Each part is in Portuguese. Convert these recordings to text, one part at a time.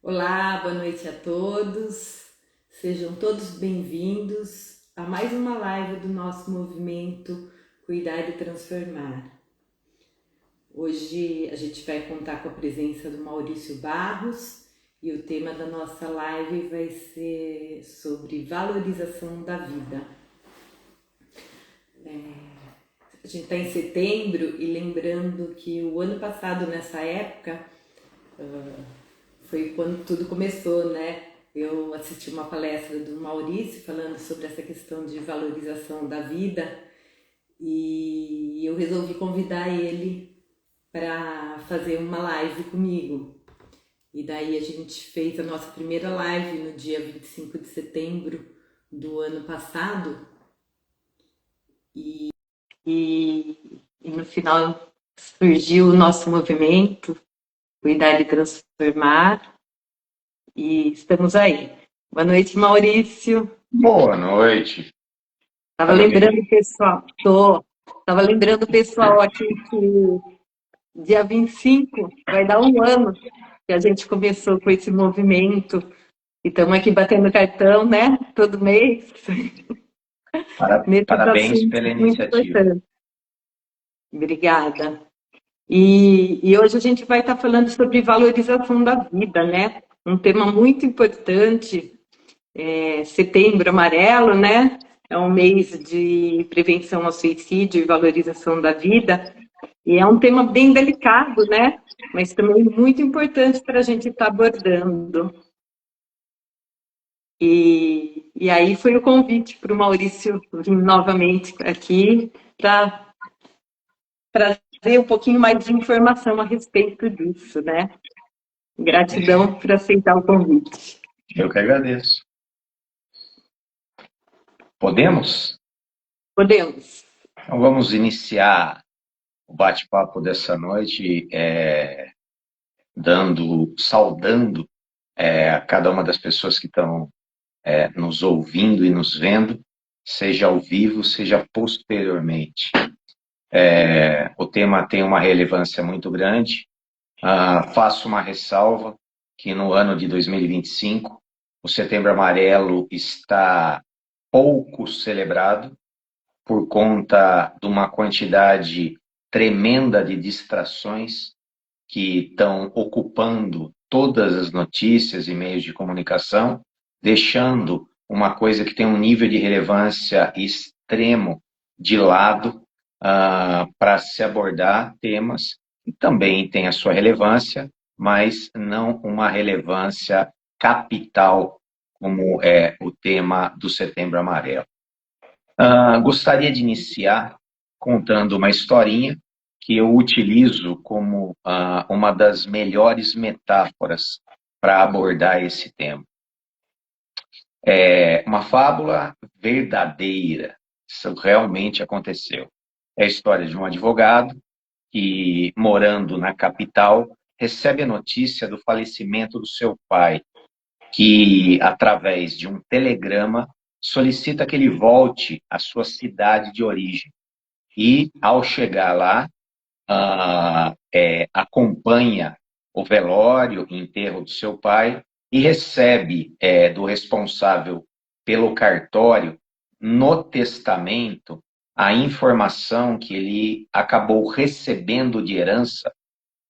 Olá, boa noite a todos. Sejam todos bem-vindos a mais uma live do nosso movimento Cuidar e Transformar. Hoje a gente vai contar com a presença do Maurício Barros e o tema da nossa live vai ser sobre valorização da vida. A gente está em setembro e lembrando que o ano passado, nessa época, foi quando tudo começou, né? Eu assisti uma palestra do Maurício falando sobre essa questão de valorização da vida e eu resolvi convidar ele para fazer uma live comigo. E daí a gente fez a nossa primeira live no dia 25 de setembro do ano passado e no final surgiu o nosso movimento Cuidar e Transformar. E estamos aí. Boa noite, Maurício. Boa noite. Estava Tá me ouvindo? lembrando o pessoal, estava lembrando o pessoal aqui que dia 25 vai dar um ano que a gente começou com esse movimento e estamos aqui batendo cartão, né? Todo mês, nesses Parabéns assuntos pela muito iniciativa. importantes. Obrigada. E hoje a gente vai estar falando sobre valorização da vida, né? Um tema muito importante. Setembro Amarelo, né? É um mês de prevenção ao suicídio e valorização da vida. E é um tema bem delicado, né? Mas também muito importante para a gente estar abordando. E aí foi o convite para o Maurício vir novamente aqui para trazer um pouquinho mais de informação a respeito disso, né? Gratidão por aceitar o convite. Eu que agradeço. Podemos? Podemos. Então vamos iniciar o bate-papo dessa noite, saudando a cada uma das pessoas que estão nos ouvindo e nos vendo, seja ao vivo, seja posteriormente. O tema tem uma relevância muito grande. Faço uma ressalva que no ano de 2025, o Setembro Amarelo está pouco celebrado por conta de uma quantidade tremenda de distrações que estão ocupando todas as notícias e meios de comunicação, deixando uma coisa que tem um nível de relevância extremo de lado para se abordar temas que também têm a sua relevância, mas não uma relevância capital como é o tema do Setembro Amarelo. Gostaria de iniciar contando uma historinha que eu utilizo como uma das melhores metáforas para abordar esse tema. É uma fábula verdadeira, isso realmente aconteceu. É a história de um advogado que, morando na capital, recebe a notícia do falecimento do seu pai, que, através de um telegrama, solicita que ele volte à sua cidade de origem. E, ao chegar lá, acompanha o velório e enterro do seu pai e recebe do responsável pelo cartório, no testamento, a informação que ele acabou recebendo de herança,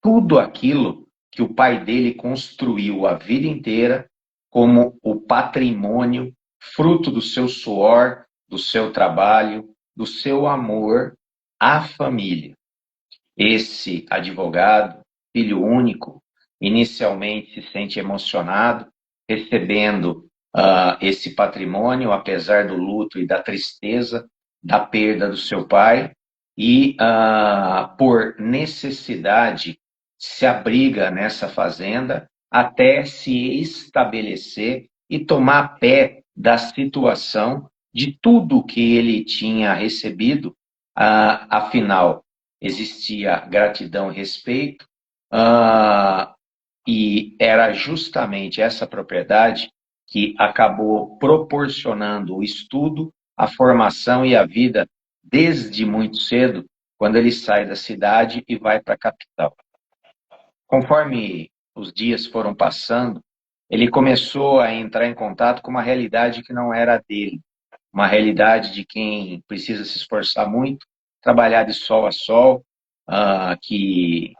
tudo aquilo que o pai dele construiu a vida inteira como o patrimônio, fruto do seu suor, do seu trabalho, do seu amor à família. Esse advogado, filho único, inicialmente se sente emocionado, recebendo esse patrimônio, apesar do luto e da tristeza da perda do seu pai, e por necessidade se abriga nessa fazenda até se estabelecer e tomar pé da situação de tudo que ele tinha recebido, afinal, existia gratidão e respeito, e era justamente essa propriedade que acabou proporcionando o estudo, a formação e a vida desde muito cedo, quando ele sai da cidade e vai para a capital. Conforme os dias foram passando, ele começou a entrar em contato com uma realidade que não era dele, uma realidade de quem precisa se esforçar muito, trabalhar de sol a sol, que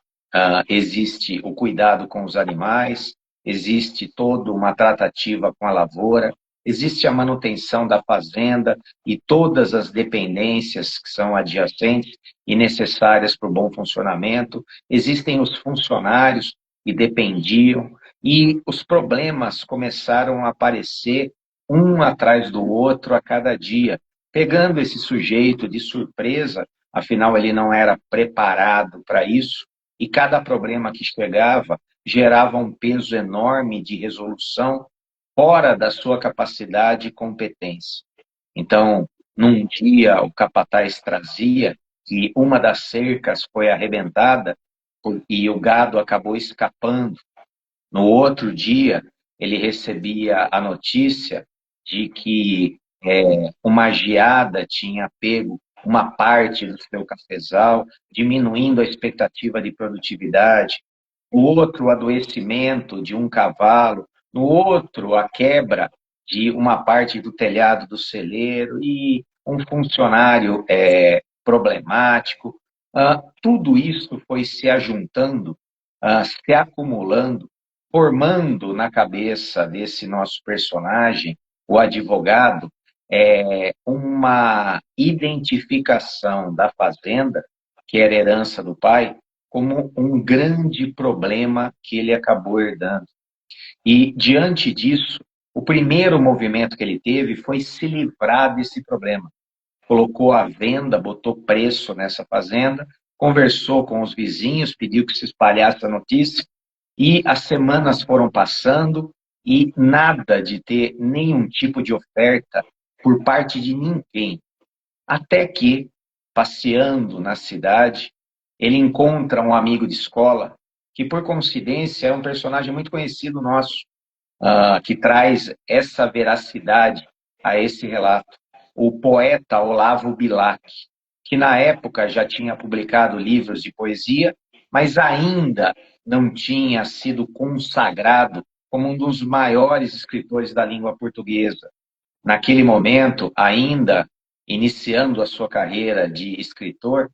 existe o cuidado com os animais, existe toda uma tratativa com a lavoura, existe a manutenção da fazenda e todas as dependências que são adjacentes e necessárias para o bom funcionamento, existem os funcionários que dependiam, e os problemas começaram a aparecer um atrás do outro a cada dia, pegando esse sujeito de surpresa, afinal ele não era preparado para isso, e cada problema que chegava gerava um peso enorme de resolução fora da sua capacidade e competência. Então, num dia, o capataz trazia que uma das cercas foi arrebentada e o gado acabou escapando. No outro dia, ele recebia a notícia de que uma geada tinha pego uma parte do seu cafezal, diminuindo a expectativa de produtividade. No outro, o adoecimento de um cavalo. No outro, a quebra de uma parte do telhado do celeiro e um funcionário problemático. Tudo isso foi se ajuntando, se acumulando, formando na cabeça desse nosso personagem, o advogado, uma identificação da fazenda, que era herança do pai, como um grande problema que ele acabou herdando. E, diante disso, o primeiro movimento que ele teve foi se livrar desse problema. Colocou à venda, botou preço nessa fazenda, conversou com os vizinhos, pediu que se espalhasse a notícia, e as semanas foram passando e nada de ter nenhum tipo de oferta por parte de ninguém. Até que, passeando na cidade, ele encontra um amigo de escola, que por coincidência é um personagem muito conhecido nosso, que traz essa veracidade a esse relato. O poeta Olavo Bilac, que na época já tinha publicado livros de poesia, mas ainda não tinha sido consagrado como um dos maiores escritores da língua portuguesa. Naquele momento, ainda iniciando a sua carreira de escritor,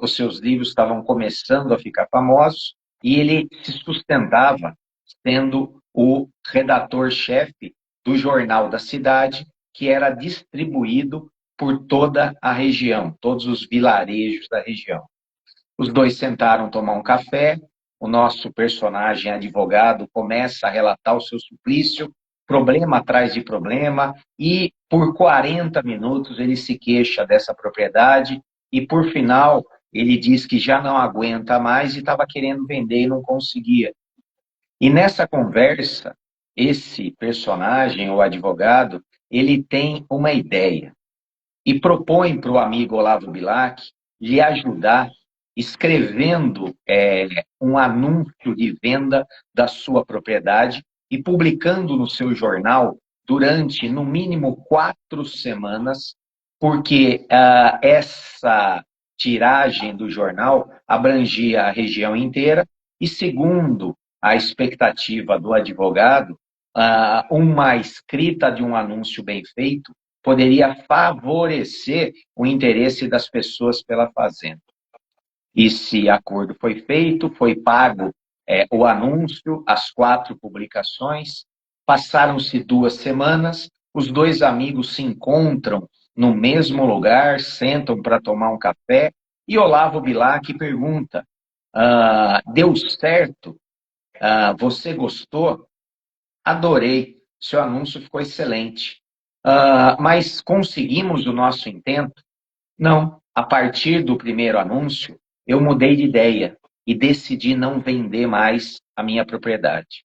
os seus livros estavam começando a ficar famosos e ele se sustentava sendo o redator-chefe do jornal da cidade, que era distribuído por toda a região, todos os vilarejos da região. Os dois sentaram tomar um café, o nosso personagem advogado começa a relatar o seu suplício, problema atrás de problema, e por 40 minutos ele se queixa dessa propriedade, e por final ele diz que já não aguenta mais e estava querendo vender e não conseguia. E nessa conversa, esse personagem, o advogado, ele tem uma ideia e propõe para o amigo Olavo Bilac lhe ajudar escrevendo um anúncio de venda da sua propriedade e publicando no seu jornal durante, no mínimo, 4 semanas, porque essa tiragem do jornal abrangia a região inteira e, segundo a expectativa do advogado, uma escrita de um anúncio bem feito poderia favorecer o interesse das pessoas pela fazenda. Esse acordo foi feito, foi pago o anúncio, as 4 publicações, passaram-se 2 semanas, os dois amigos se encontram no mesmo lugar, sentam para tomar um café, e Olavo Bilac pergunta, deu certo? Você gostou? Adorei, seu anúncio ficou excelente. Mas conseguimos o nosso intento? Não. A partir do primeiro anúncio, eu mudei de ideia e decidi não vender mais a minha propriedade.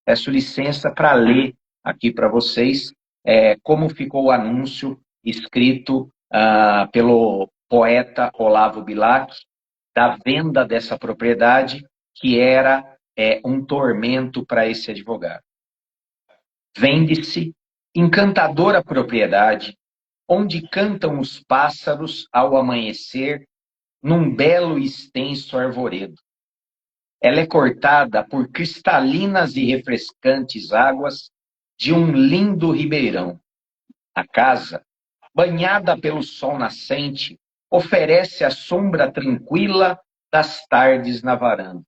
Peço licença para ler aqui para vocês como ficou o anúncio escrito pelo poeta Olavo Bilac da venda dessa propriedade, que era um tormento para esse advogado. Vende-se encantadora propriedade, onde cantam os pássaros ao amanhecer, num belo e extenso arvoredo. ela é cortada por cristalinas e refrescantes águas de um lindo ribeirão. A casa, banhada pelo sol nascente, oferece a sombra tranquila das tardes na varanda.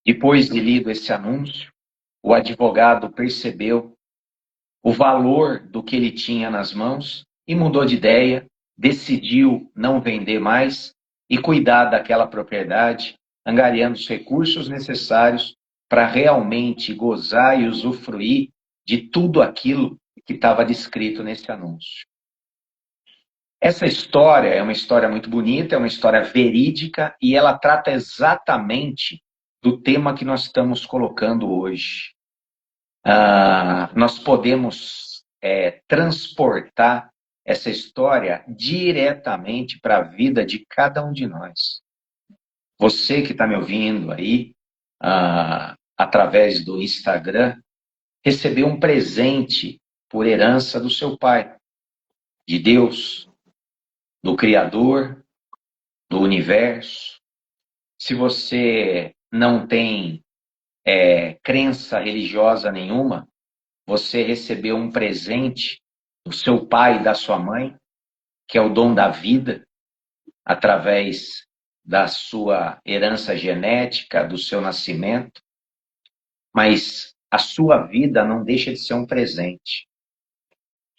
Depois de lido esse anúncio, o advogado percebeu o valor do que ele tinha nas mãos e mudou de ideia, decidiu não vender mais e cuidar daquela propriedade, angariando os recursos necessários para realmente gozar e usufruir de tudo aquilo que estava descrito nesse anúncio. Essa história é uma história muito bonita, é uma história verídica e ela trata exatamente do tema que nós estamos colocando hoje. Nós podemos transportar essa história diretamente para a vida de cada um de nós. Você que está me ouvindo aí, através do Instagram, recebeu um presente por herança do seu pai, de Deus, do Criador, do universo. Se você não tem crença religiosa nenhuma, você recebeu um presente do seu pai e da sua mãe, que é o dom da vida, através da sua herança genética, do seu nascimento, mas a sua vida não deixa de ser um presente.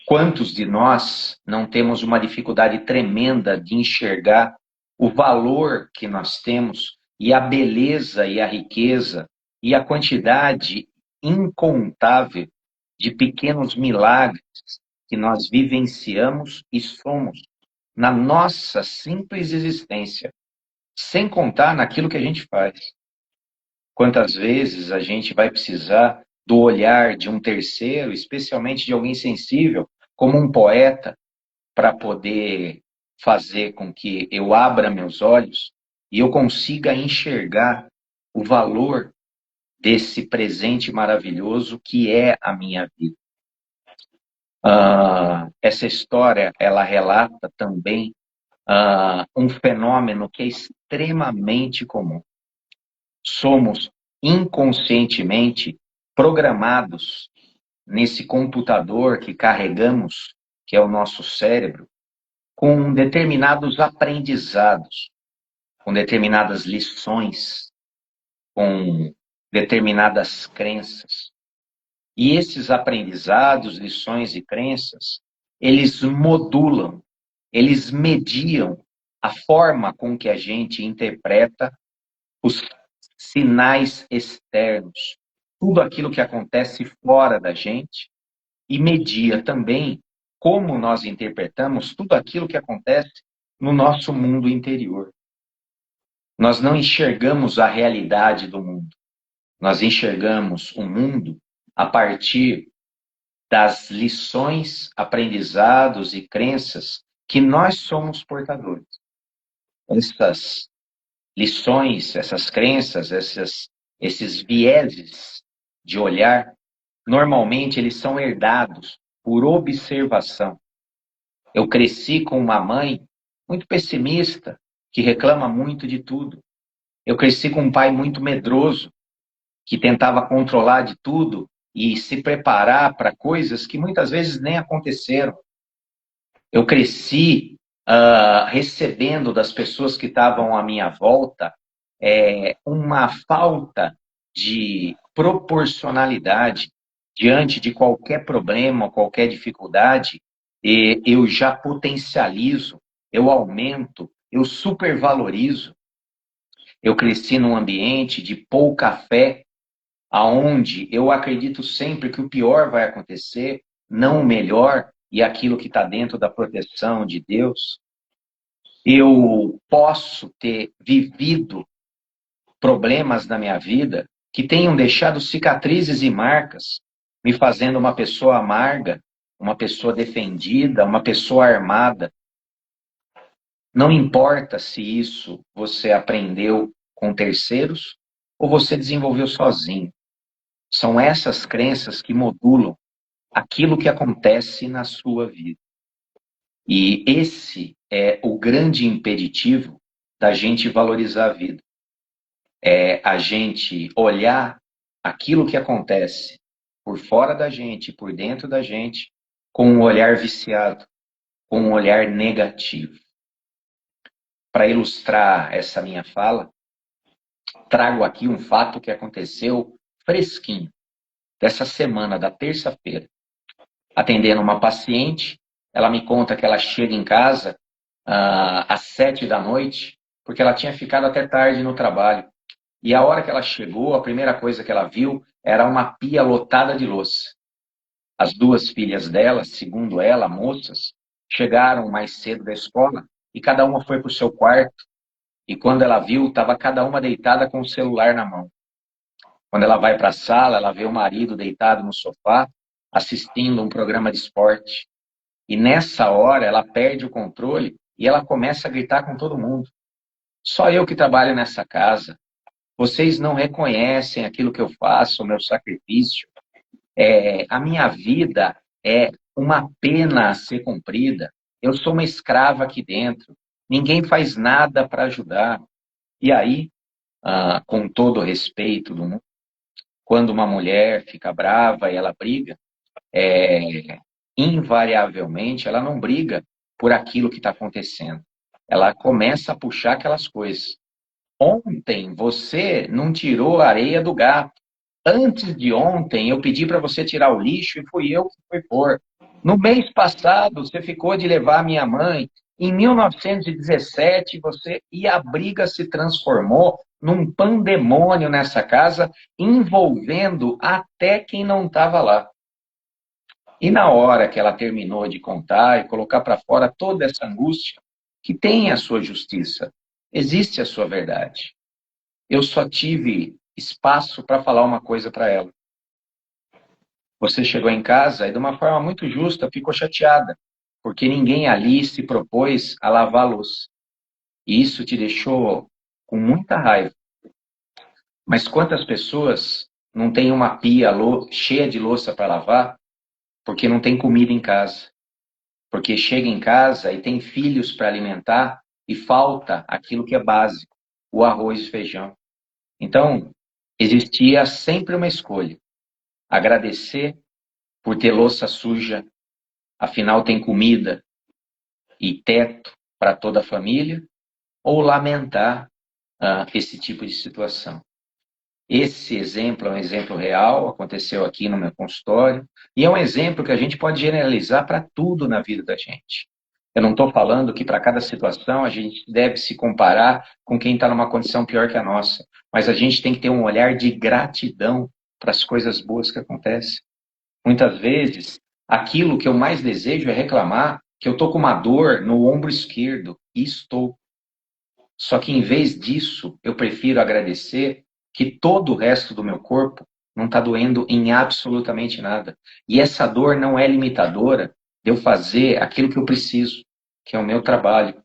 Quantos de nós não temos uma dificuldade tremenda de enxergar o valor que nós temos e a beleza e a riqueza e a quantidade incontável de pequenos milagres que nós vivenciamos e somos na nossa simples existência, sem contar naquilo que a gente faz. Quantas vezes a gente vai precisar do olhar de um terceiro, especialmente de alguém sensível, como um poeta, para poder fazer com que eu abra meus olhos e eu consiga enxergar o valor desse presente maravilhoso que é a minha vida. Essa história, ela relata também um fenômeno que é extremamente comum. Somos inconscientemente programados nesse computador que carregamos, que é o nosso cérebro, com determinados aprendizados, com determinadas lições, com determinadas crenças. E esses aprendizados, lições e crenças, eles modulam, eles mediam a forma com que a gente interpreta os sinais externos, tudo aquilo que acontece fora da gente, e media também como nós interpretamos tudo aquilo que acontece no nosso mundo interior. Nós não enxergamos a realidade do mundo. Nós enxergamos o mundo a partir das lições, aprendizados e crenças que nós somos portadores. Essas lições, essas crenças, esses vieses de olhar, normalmente eles são herdados por observação. Eu cresci com uma mãe muito pessimista, que reclama muito de tudo. Eu cresci com um pai muito medroso, que tentava controlar de tudo e se preparar para coisas que muitas vezes nem aconteceram. Eu cresci recebendo das pessoas que estavam à minha volta uma falta de proporcionalidade diante de qualquer problema, qualquer dificuldade, e eu já potencializo, eu aumento, eu supervalorizo. Eu cresci num ambiente de pouca fé, aonde eu acredito sempre que o pior vai acontecer, não o melhor, e aquilo que está dentro da proteção de Deus. Eu posso ter vivido problemas na minha vida que tenham deixado cicatrizes e marcas, me fazendo uma pessoa amarga, uma pessoa defendida, uma pessoa armada. Não importa se isso você aprendeu com terceiros ou você desenvolveu sozinho. São essas crenças que modulam aquilo que acontece na sua vida. E esse é o grande impeditivo da gente valorizar a vida. é a gente olhar aquilo que acontece por fora da gente, por dentro da gente, com um olhar viciado, com um olhar negativo. Para ilustrar essa minha fala, trago aqui um fato que aconteceu fresquinho, dessa semana, da terça-feira. Atendendo uma paciente, ela me conta que ela chega em casa às 7 da noite, porque ela tinha ficado até tarde no trabalho. E a hora que ela chegou, a primeira coisa que ela viu era uma pia lotada de louça. As duas filhas dela, segundo ela, moças, chegaram mais cedo da escola e cada uma foi para o seu quarto. E quando ela viu, estava cada uma deitada com o celular na mão. Quando ela vai para a sala, ela vê o marido deitado no sofá, assistindo um programa de esporte. E nessa hora, ela perde o controle e ela começa a gritar com todo mundo. Só eu que trabalho nessa casa. Vocês não reconhecem aquilo que eu faço, o meu sacrifício. A minha vida é uma pena a ser cumprida. Eu sou uma escrava aqui dentro. Ninguém faz nada para ajudar. E aí, com todo o respeito do mundo, quando uma mulher fica brava e ela briga, invariavelmente ela não briga por aquilo que está acontecendo. Ela começa a puxar aquelas coisas. Ontem você não tirou a areia do gato. Antes de ontem eu pedi para você tirar o lixo e fui eu que fui pôr. No mês passado você ficou de levar a minha mãe. Em 1917 e a briga se transformou num pandemônio nessa casa, envolvendo até quem não estava lá. E na hora que ela terminou de contar e colocar para fora toda essa angústia, que tem a sua justiça, existe a sua verdade. Eu só tive espaço para falar uma coisa para ela. Você chegou em casa e de uma forma muito justa ficou chateada, porque ninguém ali se propôs a lavar a louça. E isso te deixou com muita raiva. Mas quantas pessoas não têm uma pia cheia de louça para lavar porque não tem comida em casa? Porque chega em casa e tem filhos para alimentar e falta aquilo que é básico, o arroz e feijão. Então, existia sempre uma escolha: agradecer por ter louça suja, afinal tem comida e teto para toda a família, ou lamentar esse tipo de situação. Esse exemplo é um exemplo real, aconteceu aqui no meu consultório, e é um exemplo que a gente pode generalizar para tudo na vida da gente. Eu não estou falando que para cada situação a gente deve se comparar com quem está numa condição pior que a nossa, mas a gente tem que ter um olhar de gratidão para as coisas boas que acontecem. Muitas vezes, aquilo que eu mais desejo é reclamar que eu estou com uma dor no ombro esquerdo, e estou. Só que em vez disso, eu prefiro agradecer que todo o resto do meu corpo não está doendo em absolutamente nada. E essa dor não é limitadora de eu fazer aquilo que eu preciso, que é o meu trabalho,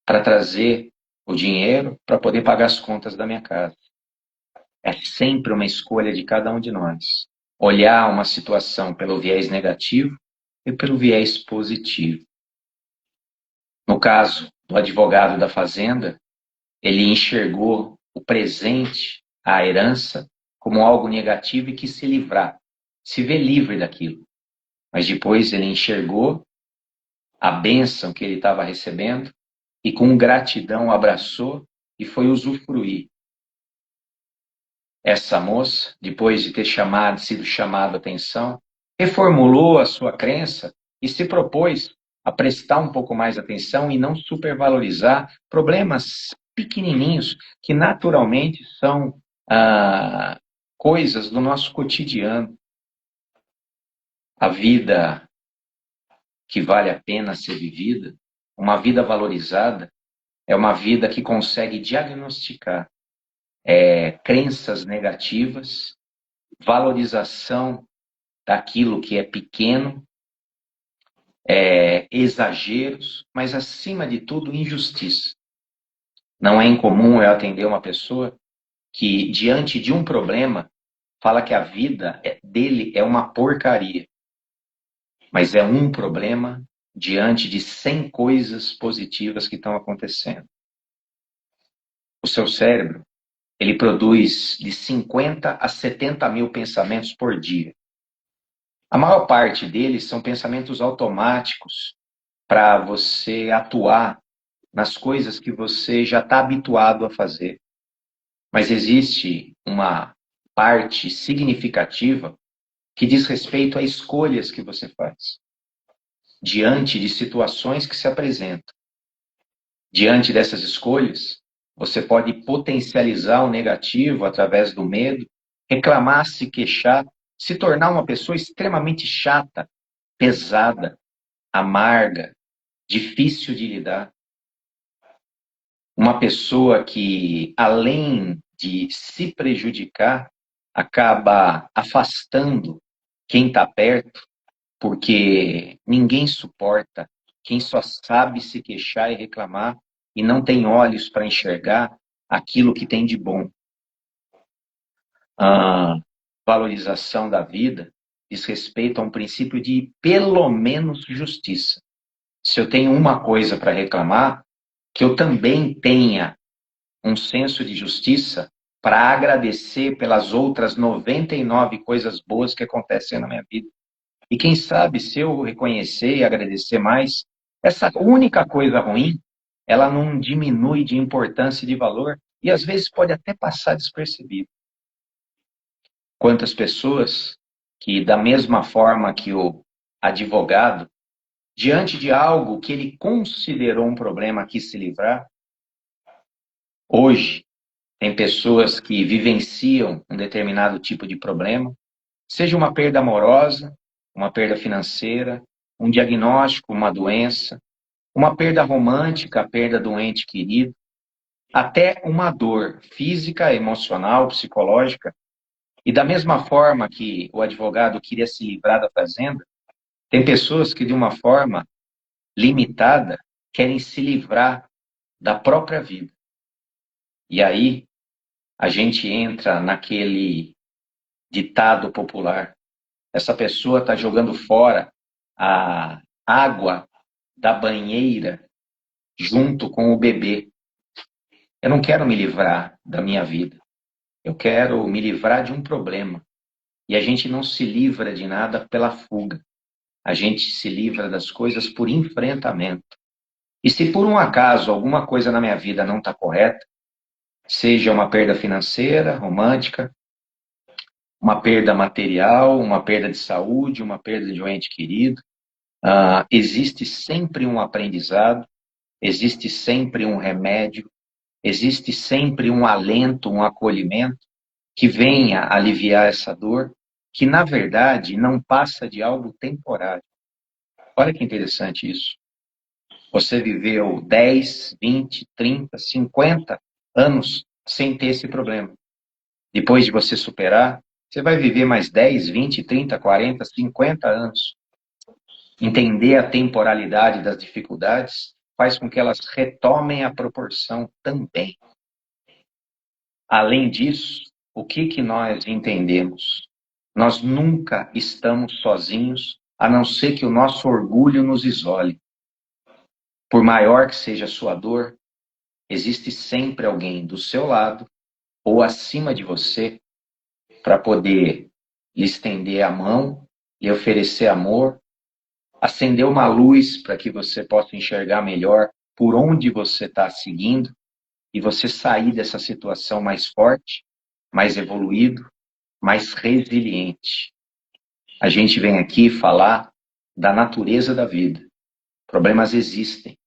para trazer o dinheiro para poder pagar as contas da minha casa. É sempre uma escolha de cada um de nós. Olhar uma situação pelo viés negativo e pelo viés positivo. No caso do advogado da fazenda, ele enxergou o presente, a herança, como algo negativo e quis se livrar, se ver livre daquilo. Mas depois ele enxergou a bênção que ele estava recebendo e com gratidão abraçou e foi usufruir. Essa moça, depois de ter sido chamado a atenção, reformulou a sua crença e se propôs a prestar um pouco mais atenção e não supervalorizar problemas pequenininhos que naturalmente são coisas do nosso cotidiano. A vida que vale a pena ser vivida, uma vida valorizada, é uma vida que consegue diagnosticar crenças negativas, valorização daquilo que é pequeno, exageros, mas acima de tudo injustiça. Não é incomum eu atender uma pessoa que, diante de um problema, fala que a vida dele é uma porcaria. Mas é um problema diante de 100 coisas positivas que estão acontecendo. O seu cérebro ele produz de 50 a 70 mil pensamentos por dia. A maior parte deles são pensamentos automáticos para você atuar nas coisas que você já está habituado a fazer. Mas existe uma parte significativa que diz respeito a escolhas que você faz diante de situações que se apresentam. Diante dessas escolhas, você pode potencializar o negativo através do medo, reclamar, se queixar, se tornar uma pessoa extremamente chata, pesada, amarga, difícil de lidar. Uma pessoa que, além de se prejudicar, acaba afastando quem está perto, porque ninguém suporta quem só sabe se queixar e reclamar e não tem olhos para enxergar aquilo que tem de bom. A valorização da vida diz respeito a um princípio de, pelo menos, justiça. Se eu tenho uma coisa para reclamar, que eu também tenha um senso de justiça para agradecer pelas outras 99 coisas boas que acontecem na minha vida. E quem sabe, se eu reconhecer e agradecer mais, essa única coisa ruim, ela não diminui de importância e de valor, e às vezes pode até passar despercebido. Quantas pessoas que, da mesma forma que o advogado, diante de algo que ele considerou um problema, quis se livrar, hoje tem pessoas que vivenciam um determinado tipo de problema, seja uma perda amorosa, uma perda financeira, um diagnóstico, uma doença, uma perda romântica, a perda do ente querido, até uma dor física, emocional, psicológica. E da mesma forma que o advogado queria se livrar da fazenda, tem pessoas que, de uma forma limitada, querem se livrar da própria vida. E aí a gente entra naquele ditado popular: essa pessoa está jogando fora a água da banheira junto com o bebê. Eu não quero me livrar da minha vida. Eu quero me livrar de um problema. E a gente não se livra de nada pela fuga. A gente se livra das coisas por enfrentamento. E se por um acaso alguma coisa na minha vida não está correta, seja uma perda financeira, romântica, uma perda material, uma perda de saúde, uma perda de um ente querido, existe sempre um aprendizado, existe sempre um remédio, existe sempre um alento, um acolhimento que venha aliviar essa dor, que na verdade não passa de algo temporário. Olha que interessante isso. Você viveu 10, 20, 30, 50 anos sem ter esse problema. Depois de você superar, você vai viver mais 10, 20, 30, 40, 50 anos. Entender a temporalidade das dificuldades faz com que elas retomem a proporção também. Além disso, o que nós entendemos? Nós nunca estamos sozinhos, a não ser que o nosso orgulho nos isole. Por maior que seja a sua dor, existe sempre alguém do seu lado ou acima de você para poder lhe estender a mão, lhe oferecer amor, acender uma luz para que você possa enxergar melhor por onde você está seguindo e você sair dessa situação mais forte, mais evoluído, mais resiliente. A gente vem aqui falar da natureza da vida. Problemas existem.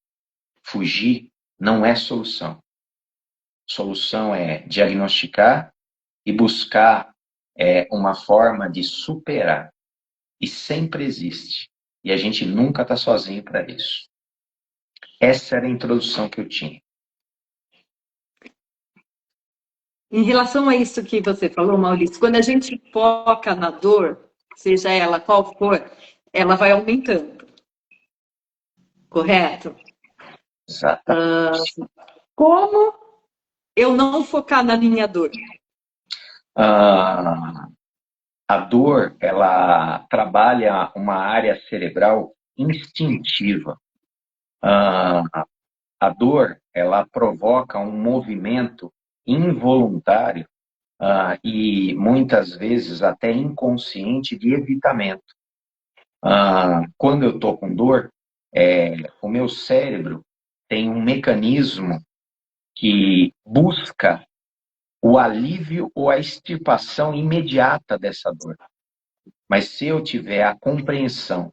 Fugir não é solução. Solução é diagnosticar e buscar uma forma de superar. E sempre existe. E a gente nunca está sozinho para isso. Essa era a introdução que eu tinha. Em relação a isso que você falou, Maurício, quando a gente foca na dor, seja ela qual for, ela vai aumentando. Correto? Exatamente. Como eu não focar na minha dor? A dor, ela trabalha uma área cerebral instintiva. A dor, ela provoca um movimento involuntário e muitas vezes até inconsciente de evitamento. Quando eu estou com dor, o meu cérebro tem um mecanismo que busca o alívio ou a extirpação imediata dessa dor. Mas se eu tiver a compreensão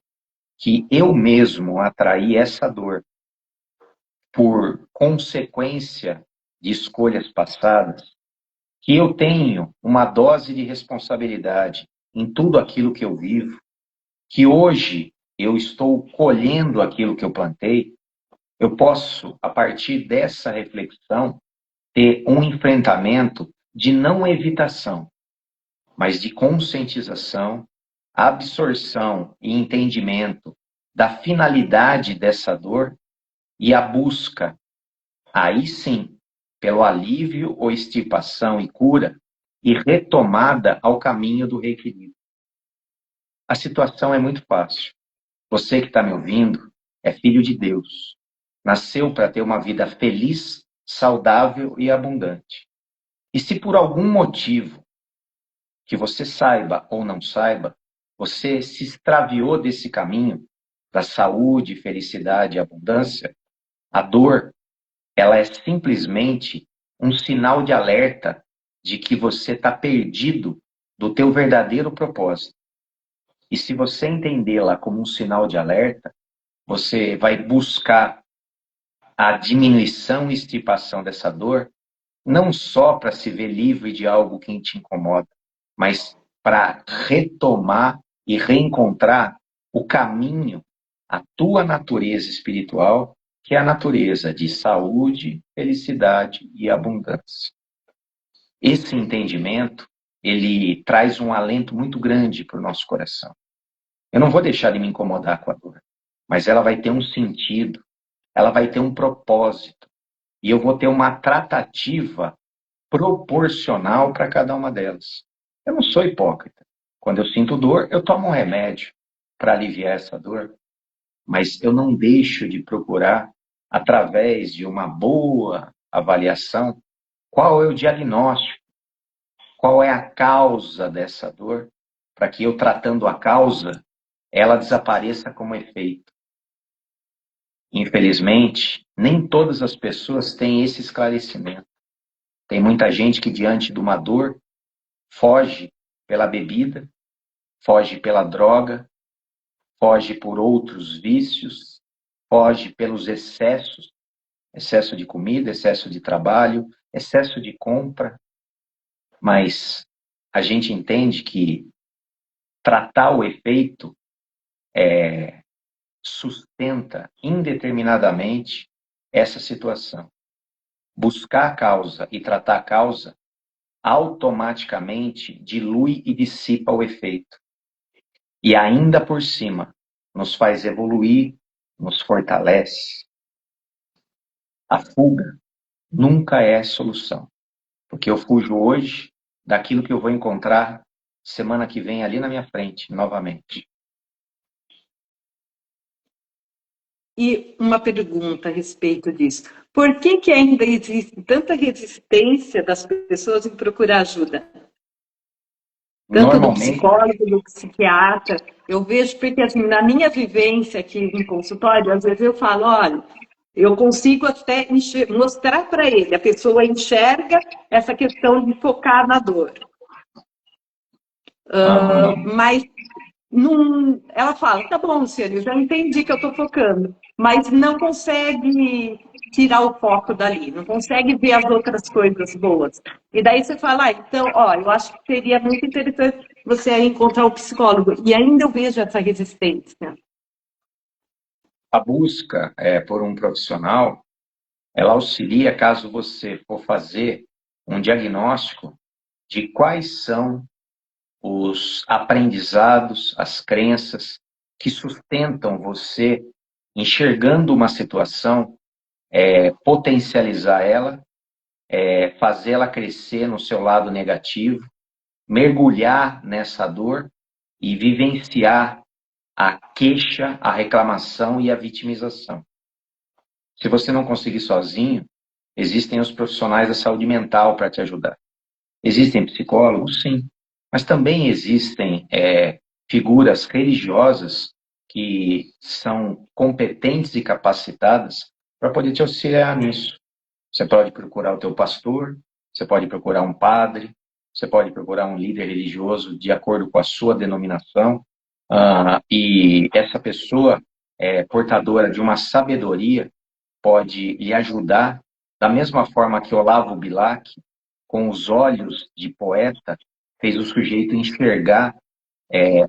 que eu mesmo atraí essa dor por consequência de escolhas passadas, que eu tenho uma dose de responsabilidade em tudo aquilo que eu vivo, que hoje eu estou colhendo aquilo que eu plantei, eu posso, a partir dessa reflexão, ter um enfrentamento de não evitação, mas de conscientização, absorção e entendimento da finalidade dessa dor e a busca, aí sim, pelo alívio ou extirpação e cura e retomada ao caminho do reequilíbrio. A situação é muito fácil. Você que está me ouvindo é filho de Deus. Nasceu para ter uma vida feliz, saudável e abundante. E se por algum motivo, que você saiba ou não saiba, você se extraviou desse caminho da saúde, felicidade e abundância, a dor, ela é simplesmente um sinal de alerta de que você está perdido do teu verdadeiro propósito. E se você entendê-la como um sinal de alerta, você vai buscar a diminuição e extirpação dessa dor, não só para se ver livre de algo que te incomoda, mas para retomar e reencontrar o caminho, a tua natureza espiritual, que é a natureza de saúde, felicidade e abundância. Esse entendimento, ele traz um alento muito grande para o nosso coração. Eu não vou deixar de me incomodar com a dor, mas ela vai ter um sentido, ela vai ter um propósito, e eu vou ter uma tratativa proporcional para cada uma delas. Eu não sou hipócrita. Quando eu sinto dor, eu tomo um remédio para aliviar essa dor, mas eu não deixo de procurar, através de uma boa avaliação, qual é o diagnóstico, qual é a causa dessa dor, para que eu, tratando a causa, ela desapareça como efeito. Infelizmente, nem todas as pessoas têm esse esclarecimento. Tem muita gente que, diante de uma dor, foge pela bebida, foge pela droga, foge por outros vícios, foge pelos excessos, excesso de comida, excesso de trabalho, excesso de compra. Mas a gente entende que tratar o efeito sustenta indeterminadamente essa situação. Buscar a causa e tratar a causa automaticamente dilui e dissipa o efeito. E ainda por cima, nos faz evoluir, nos fortalece. A fuga nunca é solução. Porque eu fujo hoje daquilo que eu vou encontrar semana que vem ali na minha frente, novamente. E uma pergunta a respeito disso. Por que que ainda existe tanta resistência das pessoas em procurar ajuda? Tanto do psicólogo, do psiquiatra. Eu vejo porque, assim, na minha vivência aqui em consultório, às vezes eu falo, olha, eu consigo até mostrar para ele, a pessoa enxerga essa questão de focar na dor. Mas não, ela fala, tá bom, Luciane, eu já entendi que eu estou focando, mas não consegue tirar o foco dali, não consegue ver as outras coisas boas. E daí você fala, então, ó, eu acho que seria muito interessante você encontrar um psicólogo. E ainda eu vejo essa resistência. A busca por um profissional, ela auxilia caso você for fazer um diagnóstico de quais são os aprendizados, as crenças que sustentam você enxergando uma situação, potencializar ela, fazê-la crescer no seu lado negativo, mergulhar nessa dor e vivenciar a queixa, a reclamação e a vitimização. Se você não conseguir sozinho, Existem os profissionais da saúde mental para te ajudar. Existem psicólogos, sim, mas também existem figuras religiosas que são competentes e capacitadas para poder te auxiliar nisso. Você pode procurar o teu pastor, você pode procurar um padre, você pode procurar um líder religioso de acordo com a sua denominação, e essa pessoa portadora de uma sabedoria pode lhe ajudar, da mesma forma que Olavo Bilac, com os olhos de poeta, fez o sujeito enxergar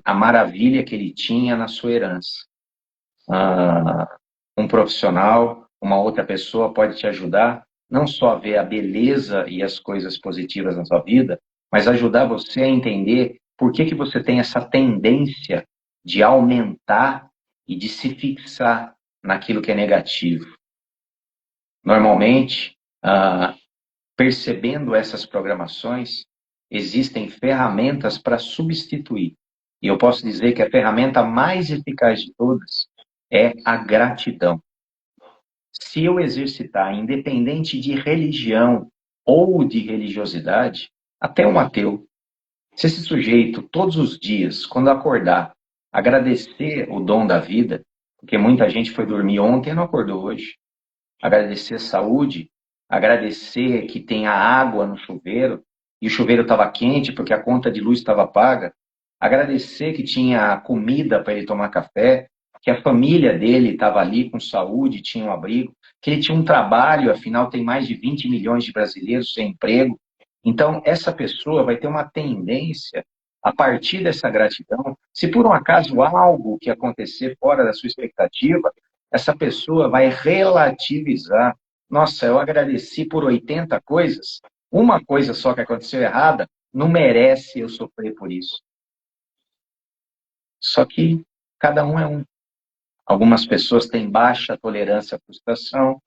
a maravilha que ele tinha na sua herança. Um profissional, uma outra pessoa pode te ajudar não só a ver a beleza e as coisas positivas na sua vida, mas ajudar você a entender por que você tem essa tendência de aumentar e de se fixar naquilo que é negativo. Normalmente, percebendo essas programações, existem ferramentas para substituir. E eu posso dizer que a ferramenta mais eficaz de todas é a gratidão. Se eu exercitar, independente de religião ou de religiosidade, até um ateu, se esse sujeito, todos os dias, quando acordar, agradecer o dom da vida, porque muita gente foi dormir ontem e não acordou hoje, agradecer a saúde, agradecer que tem a água no chuveiro, e o chuveiro estava quente porque a conta de luz estava paga, agradecer que tinha comida para ele tomar café, que a família dele estava ali com saúde, tinha um abrigo, que ele tinha um trabalho, afinal tem mais de 20 milhões de brasileiros sem emprego. Então, essa pessoa vai ter uma tendência, a partir dessa gratidão, se por um acaso algo que acontecer fora da sua expectativa, essa pessoa vai relativizar. Nossa, eu agradeci por 80 coisas, uma coisa só que aconteceu errada, não merece eu sofrer por isso. Só que cada um é um. Algumas pessoas têm baixa tolerância à frustração,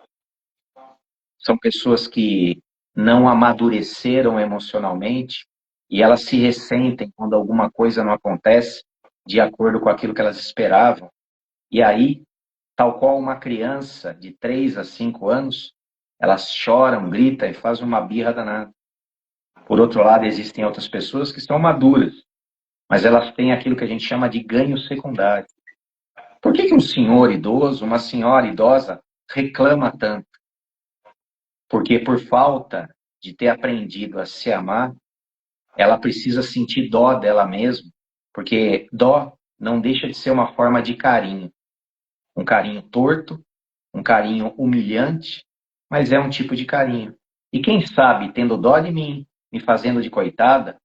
são pessoas que não amadureceram emocionalmente e elas se ressentem quando alguma coisa não acontece de acordo com aquilo que elas esperavam. E aí, tal qual uma criança de 3 a 5 anos, elas choram, gritam e fazem uma birra danada. Por outro lado, existem outras pessoas que são maduras, mas elas têm aquilo que a gente chama de ganho secundário. Por que um senhor idoso, uma senhora idosa, reclama tanto? Porque por falta de ter aprendido a se amar, ela precisa sentir dó dela mesma, porque dó não deixa de ser uma forma de carinho. Um carinho torto, um carinho humilhante, mas é um tipo de carinho. E quem sabe, tendo dó de mim, me fazendo de coitada,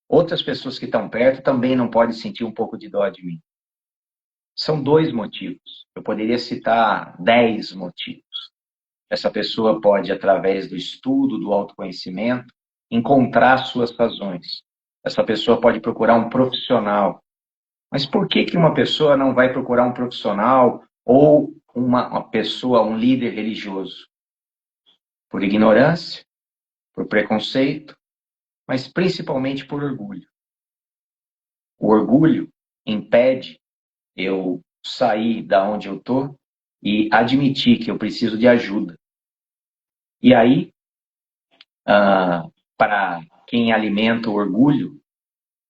outras pessoas que estão perto também não podem sentir um pouco de dó de mim. São 2 motivos. Eu poderia citar 10 motivos. Essa pessoa pode, através do estudo, do autoconhecimento, encontrar suas razões. Essa pessoa pode procurar um profissional. Mas por que uma pessoa não vai procurar um profissional ou uma pessoa, um líder religioso? Por ignorância, por preconceito, mas principalmente por orgulho. O orgulho impede eu sair da onde eu estou e admitir que eu preciso de ajuda. E aí, para quem alimenta o orgulho,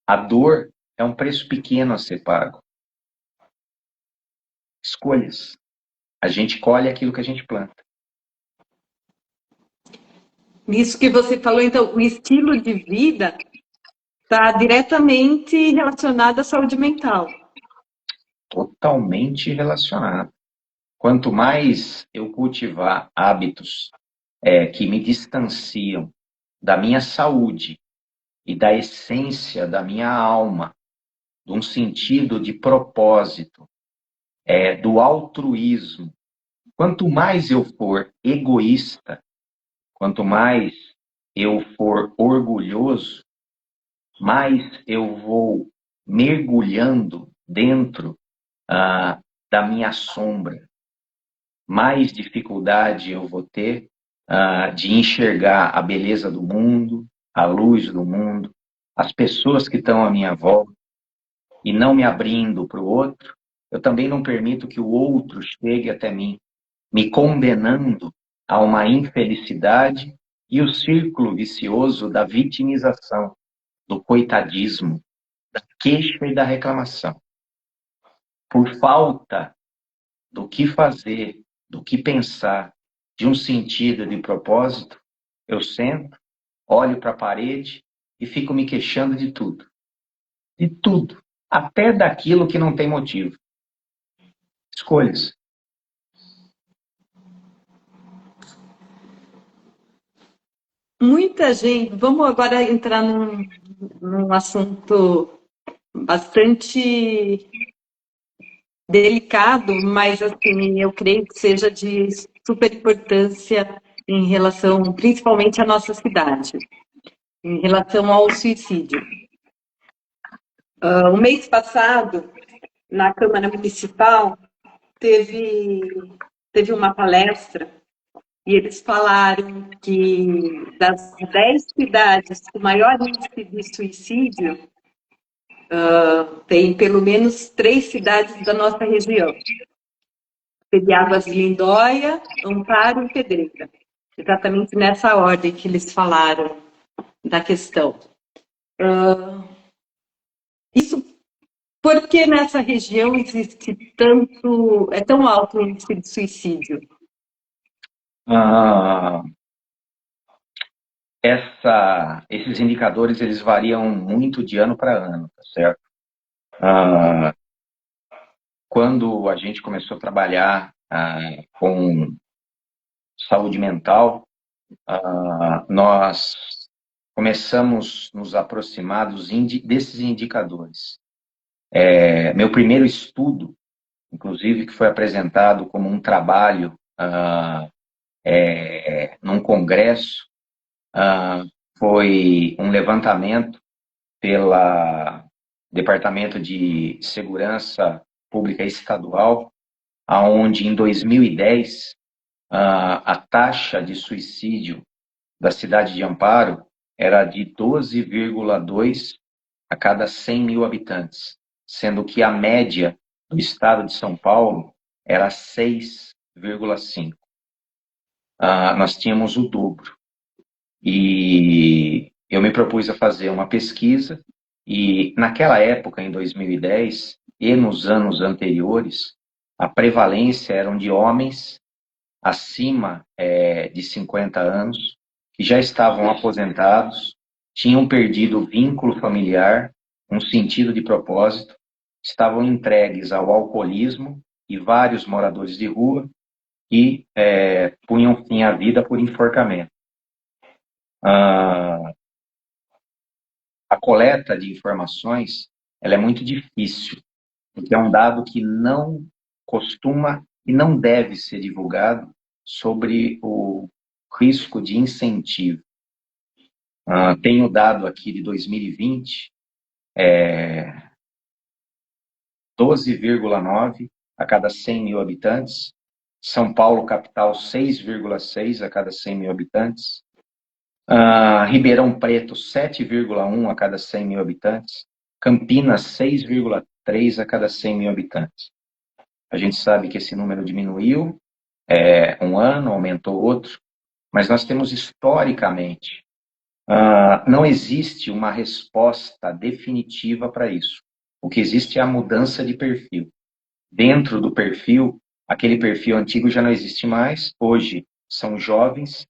a dor é um preço pequeno a ser pago. Escolhas. A gente colhe aquilo que a gente planta. Nisso que você falou, então, o estilo de vida está diretamente relacionado à saúde mental. Totalmente relacionado. Quanto mais eu cultivar hábitos que me distanciam da minha saúde e da essência da minha alma, de um sentido de propósito, do altruísmo, quanto mais eu for egoísta, quanto mais eu for orgulhoso, mais eu vou mergulhando dentro da minha sombra, mais dificuldade eu vou ter de enxergar a beleza do mundo, a luz do mundo, as pessoas que estão à minha volta, e não me abrindo para o outro, eu também não permito que o outro chegue até mim, me condenando a uma infelicidade e o círculo vicioso da vitimização, do coitadismo, da queixa e da reclamação. Por falta do que fazer, do que pensar, de um sentido, de propósito, eu sento, olho para a parede e fico me queixando de tudo. De tudo. Até daquilo que não tem motivo. Escolhas. Muita gente. Vamos agora entrar num assunto bastante delicado, mas assim, eu creio que seja de super importância em relação, principalmente à nossa cidade, em relação ao suicídio. O mês passado, na Câmara Municipal, teve uma palestra e eles falaram que das 10 cidades com maior índice de suicídio, tem pelo menos 3 cidades da nossa região. Seria Águas de Lindóia, Amparo e Pedreira. Exatamente nessa ordem que eles falaram da questão. Isso porque nessa região existe é tão alto o índice de suicídio? Esses indicadores eles variam muito de ano para ano, tá certo? Quando a gente começou a trabalhar com saúde mental, nós começamos a nos aproximar desses indicadores. Meu primeiro estudo, inclusive, que foi apresentado como um trabalho num congresso, foi um levantamento pelo Departamento de Segurança Pública Estadual, onde em 2010 a taxa de suicídio da cidade de Amparo era de 12,2 a cada 100 mil habitantes, sendo que a média do estado de São Paulo era 6,5. Nós tínhamos o dobro. E eu me propus a fazer uma pesquisa, e naquela época, em 2010, e nos anos anteriores, a prevalência eram de homens acima de 50 anos, que já estavam aposentados, tinham perdido o vínculo familiar, um sentido de propósito, estavam entregues ao alcoolismo e vários moradores de rua que punham fim à vida por enforcamento. A coleta de informações ela é muito difícil, porque é um dado que não costuma e não deve ser divulgado sobre o risco de incentivo. Tem o dado aqui de 2020, 12,9 a cada 100 mil habitantes. São Paulo, capital, 6,6 a cada 100 mil habitantes. Ribeirão Preto, 7,1 a cada 100 mil habitantes. Campinas, 6,3 a cada 100 mil habitantes. A gente sabe que esse número diminuiu um ano, aumentou outro, mas nós temos historicamente, não existe uma resposta definitiva para isso. O que existe é a mudança de perfil. Dentro do perfil, aquele perfil antigo já não existe mais, hoje são jovens,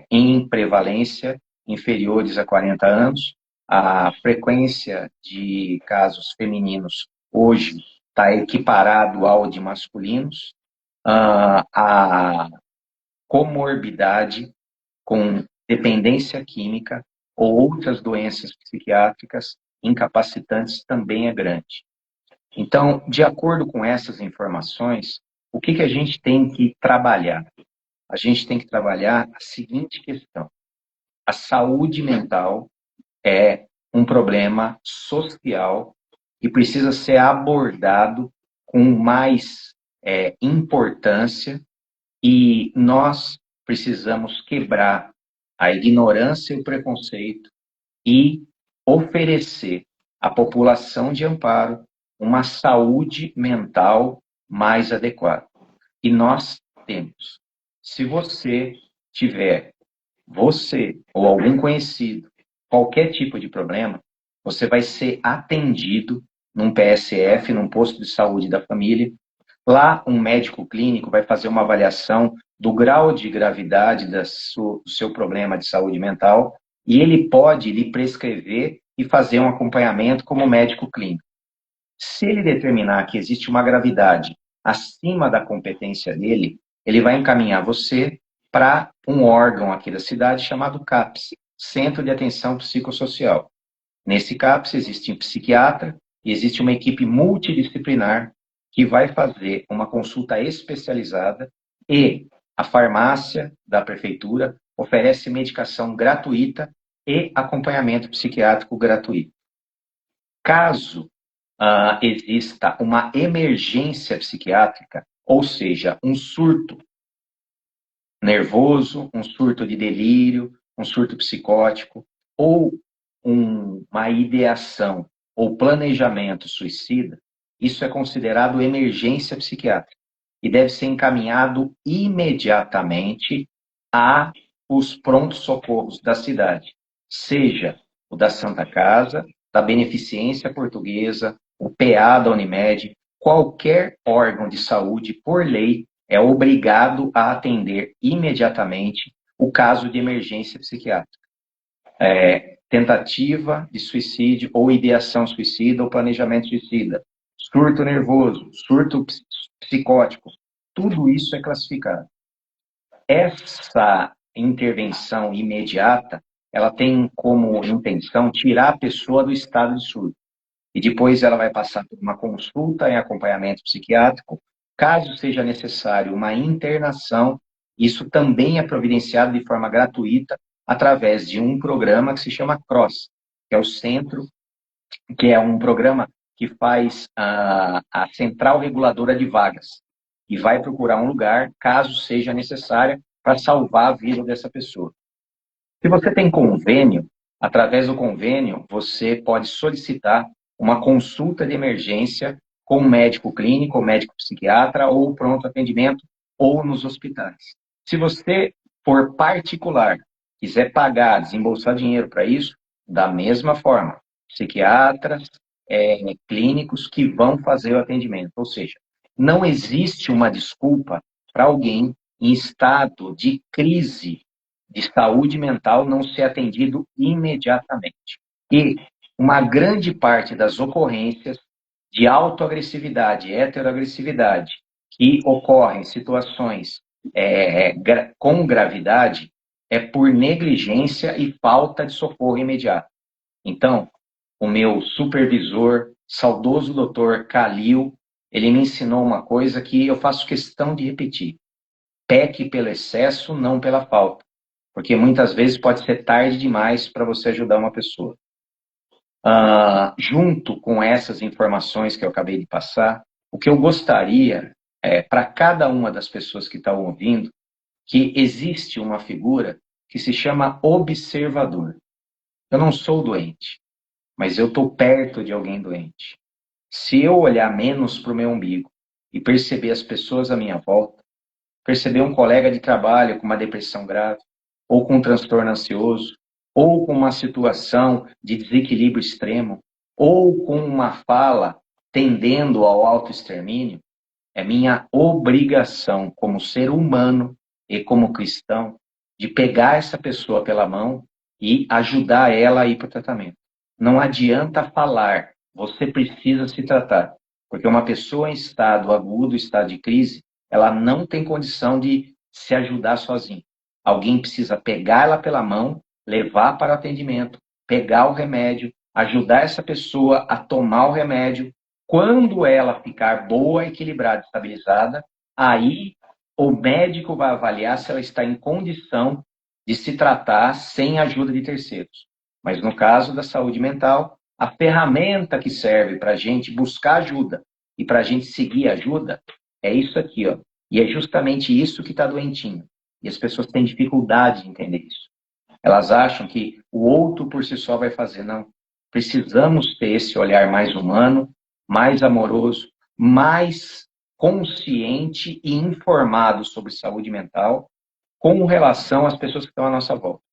em prevalência inferiores a 40 anos, a frequência de casos femininos hoje está equiparado ao de masculinos, a comorbidade com dependência química ou outras doenças psiquiátricas incapacitantes também é grande. Então, de acordo com essas informações, o que a gente tem que trabalhar? A gente tem que trabalhar a seguinte questão: a saúde mental é um problema social que precisa ser abordado com mais importância, e nós precisamos quebrar a ignorância e o preconceito e oferecer à população de Amparo uma saúde mental mais adequada. E nós temos. Se você tiver, você ou algum conhecido, qualquer tipo de problema, você vai ser atendido num PSF, num posto de saúde da família. Lá, um médico clínico vai fazer uma avaliação do grau de gravidade do seu problema de saúde mental e ele pode lhe prescrever e fazer um acompanhamento como médico clínico. Se ele determinar que existe uma gravidade acima da competência dele, ele vai encaminhar você para um órgão aqui da cidade chamado CAPS, Centro de Atenção Psicossocial. Nesse CAPS existe um psiquiatra e existe uma equipe multidisciplinar que vai fazer uma consulta especializada e a farmácia da prefeitura oferece medicação gratuita e acompanhamento psiquiátrico gratuito. Caso exista uma emergência psiquiátrica, ou seja, um surto nervoso, um surto de delírio, um surto psicótico, ou uma ideação ou planejamento suicida, isso é considerado emergência psiquiátrica e deve ser encaminhado imediatamente a os prontos-socorros da cidade, seja o da Santa Casa, da Beneficência Portuguesa, o PA da Unimed, qualquer órgão de saúde, por lei, é obrigado a atender imediatamente o caso de emergência psiquiátrica. Tentativa de suicídio ou ideação suicida ou planejamento suicida, surto nervoso, surto psicótico, tudo isso é classificado. Essa intervenção imediata, ela tem como intenção tirar a pessoa do estado de surto. E depois ela vai passar por uma consulta em acompanhamento psiquiátrico. Caso seja necessário uma internação, isso também é providenciado de forma gratuita através de um programa que se chama CROSS, que é o centro, que é um programa que faz a central reguladora de vagas e vai procurar um lugar, caso seja necessária, para salvar a vida dessa pessoa. Se você tem convênio, através do convênio, você pode solicitar uma consulta de emergência com um médico clínico, ou médico psiquiatra, ou pronto atendimento, ou nos hospitais. Se você for particular, quiser pagar, desembolsar dinheiro para isso, da mesma forma, psiquiatras, clínicos que vão fazer o atendimento. Ou seja, não existe uma desculpa para alguém em estado de crise de saúde mental não ser atendido imediatamente. E uma grande parte das ocorrências de autoagressividade, heteroagressividade, que ocorrem em situações com gravidade, é por negligência e falta de socorro imediato. Então, o meu supervisor, saudoso doutor Calil, ele me ensinou uma coisa que eu faço questão de repetir. Peque pelo excesso, não pela falta. Porque muitas vezes pode ser tarde demais para você ajudar uma pessoa. Junto com essas informações que eu acabei de passar, o que eu gostaria para cada uma das pessoas que estão ouvindo, que existe uma figura que se chama observador. Eu não sou doente, mas eu estou perto de alguém doente. Se eu olhar menos para o meu umbigo e perceber as pessoas à minha volta, perceber um colega de trabalho com uma depressão grave, ou com um transtorno ansioso, ou com uma situação de desequilíbrio extremo, ou com uma fala tendendo ao autoextermínio, é minha obrigação como ser humano e como cristão de pegar essa pessoa pela mão e ajudar ela a ir para o tratamento. Não adianta falar, você precisa se tratar, porque uma pessoa em estado agudo, estado de crise, ela não tem condição de se ajudar sozinha. Alguém precisa pegar ela pela mão, levar para o atendimento, pegar o remédio, ajudar essa pessoa a tomar o remédio. Quando ela ficar boa, equilibrada, estabilizada, aí o médico vai avaliar se ela está em condição de se tratar sem ajuda de terceiros. Mas no caso da saúde mental, a ferramenta que serve para a gente buscar ajuda e para a gente seguir ajuda é isso aqui, ó. E é justamente isso que está doentinho. E as pessoas têm dificuldade de entender isso. Elas acham que o outro por si só vai fazer. Não. Precisamos ter esse olhar mais humano, mais amoroso, mais consciente e informado sobre saúde mental com relação às pessoas que estão à nossa volta.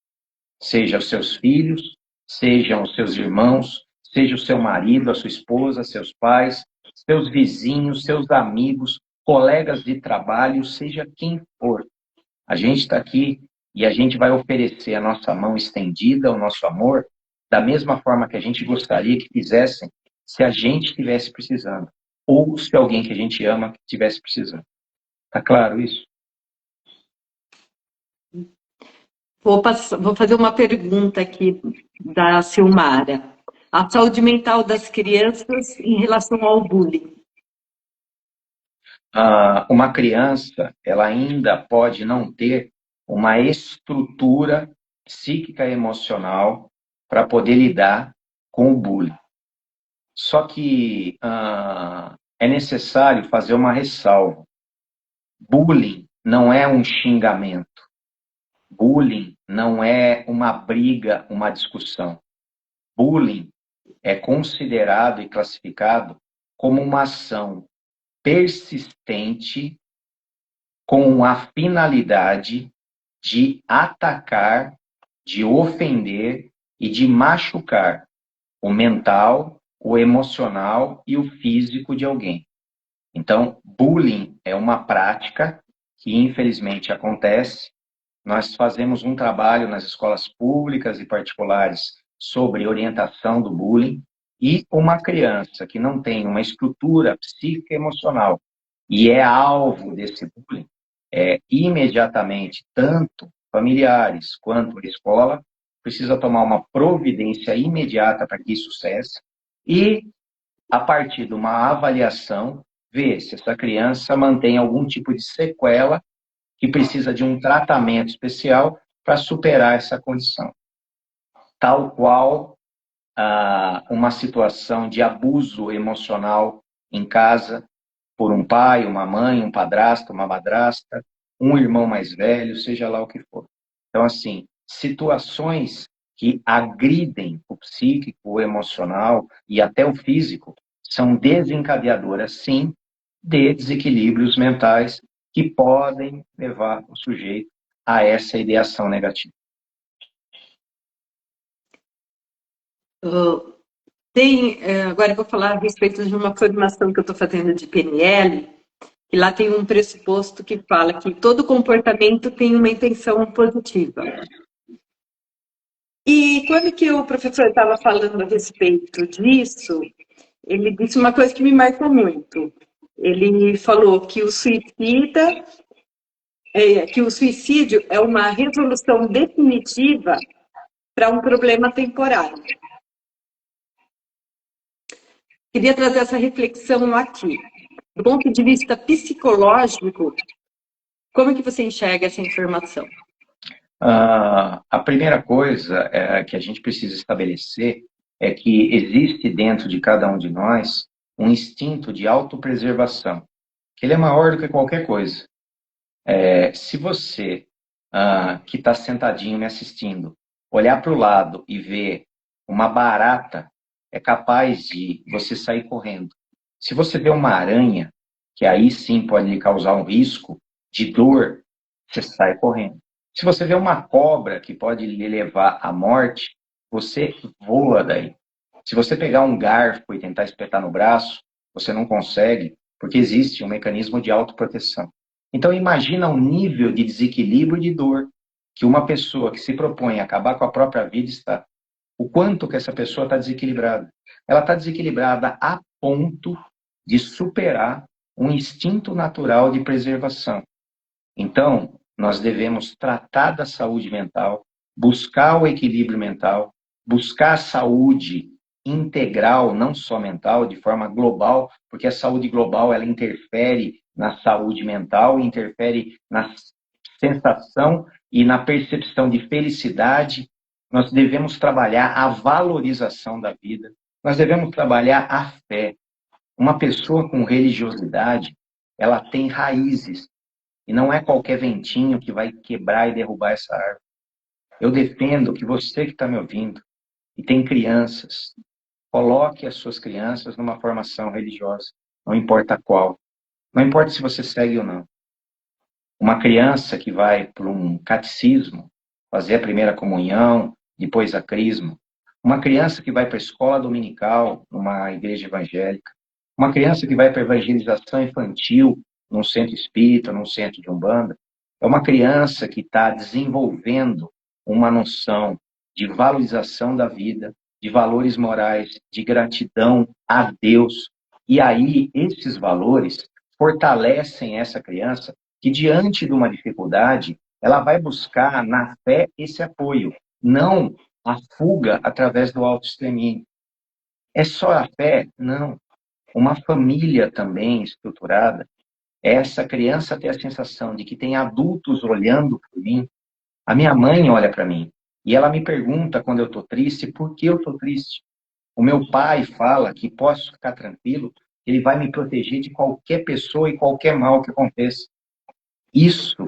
Seja os seus filhos, sejam os seus irmãos, seja o seu marido, a sua esposa, seus pais, seus vizinhos, seus amigos, colegas de trabalho, seja quem for. A gente está aqui e a gente vai oferecer a nossa mão estendida, o nosso amor, da mesma forma que a gente gostaria que fizessem se a gente estivesse precisando. Ou se alguém que a gente ama estivesse precisando. Tá claro isso? Vou fazer uma pergunta aqui da Silmara. A saúde mental das crianças em relação ao bullying. Uma criança, ela ainda pode não ter uma estrutura psíquica e emocional para poder lidar com o bullying. Só que é necessário fazer uma ressalva. Bullying não é um xingamento. Bullying não é uma briga, uma discussão. Bullying é considerado e classificado como uma ação persistente com a finalidade de atacar, de ofender e de machucar o mental, o emocional e o físico de alguém. Então, bullying é uma prática que infelizmente acontece. Nós fazemos um trabalho nas escolas públicas e particulares sobre orientação do bullying, e uma criança que não tem uma estrutura psíquica e emocional e é alvo desse bullying, imediatamente, tanto familiares quanto a escola, precisa tomar uma providência imediata para que isso cesse e, a partir de uma avaliação, ver se essa criança mantém algum tipo de sequela que precisa de um tratamento especial para superar essa condição. Tal qual uma situação de abuso emocional em casa, por um pai, uma mãe, um padrasto, uma madrasta, um irmão mais velho, seja lá o que for. Então, assim, situações que agridem o psíquico, o emocional e até o físico são desencadeadoras, sim, de desequilíbrios mentais que podem levar o sujeito a essa ideação negativa. Agora eu vou falar a respeito de uma formação que eu estou fazendo de PNL, e lá tem um pressuposto que fala que todo comportamento tem uma intenção positiva. E quando que o professor estava falando a respeito disso, ele disse uma coisa que me marcou muito. Ele falou que o suicídio é uma resolução definitiva para um problema temporário. Queria trazer essa reflexão aqui. Do ponto de vista psicológico, como é que você enxerga essa informação? A primeira coisa que a gente precisa estabelecer é que existe dentro de cada um de nós um instinto de autopreservação, que ele é maior do que qualquer coisa. Se você, que está sentadinho me assistindo, olhar para o lado e ver uma barata, é capaz de você sair correndo. Se você vê uma aranha, que aí sim pode lhe causar um risco de dor, você sai correndo. Se você vê uma cobra que pode lhe levar à morte, você voa daí. Se você pegar um garfo e tentar espetar no braço, você não consegue, porque existe um mecanismo de autoproteção. Então imagina o nível de desequilíbrio e de dor que uma pessoa que se propõe a acabar com a própria vida está. O quanto que essa pessoa está desequilibrada. Ela está desequilibrada a ponto de superar um instinto natural de preservação. Então, nós devemos tratar da saúde mental, buscar o equilíbrio mental, buscar a saúde integral, não só mental, de forma global, porque a saúde global ela interfere na saúde mental, interfere na sensação e na percepção de felicidade. Nós devemos trabalhar a valorização da vida, nós devemos trabalhar a fé. Uma pessoa com religiosidade, ela tem raízes, e não é qualquer ventinho que vai quebrar e derrubar essa árvore. Eu defendo que você que está me ouvindo e tem crianças, coloque as suas crianças numa formação religiosa, não importa qual. Não importa se você segue ou não. uma criança que vai para um catecismo, fazer a primeira comunhão, depois a crisma, uma criança que vai para a escola dominical, numa igreja evangélica, uma criança que vai para a evangelização infantil, num centro espírita, num centro de umbanda, é uma criança que está desenvolvendo uma noção de valorização da vida, de valores morais, de gratidão a Deus. E aí, esses valores fortalecem essa criança que, diante de uma dificuldade, ela vai buscar na fé esse apoio, não a fuga através do autoextermínio. É só a fé? Não. Uma família também estruturada, essa criança tem a sensação de que tem adultos olhando por mim. A minha mãe olha para mim e ela me pergunta quando eu estou triste, por que eu estou triste? O meu pai fala que posso ficar tranquilo, ele vai me proteger de qualquer pessoa e qualquer mal que aconteça. Isso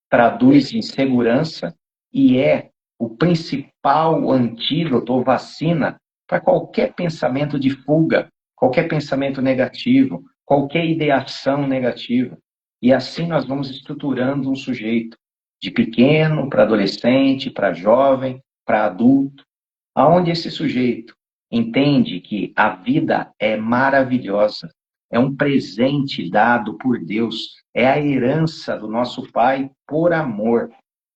traduz em segurança e é o principal antídoto ou vacina para qualquer pensamento de fuga, qualquer pensamento negativo, qualquer ideação negativa. E assim nós vamos estruturando um sujeito, de pequeno para adolescente, para jovem, para adulto, aonde esse sujeito entende que a vida é maravilhosa, é um presente dado por Deus, é a herança do nosso Pai por amor.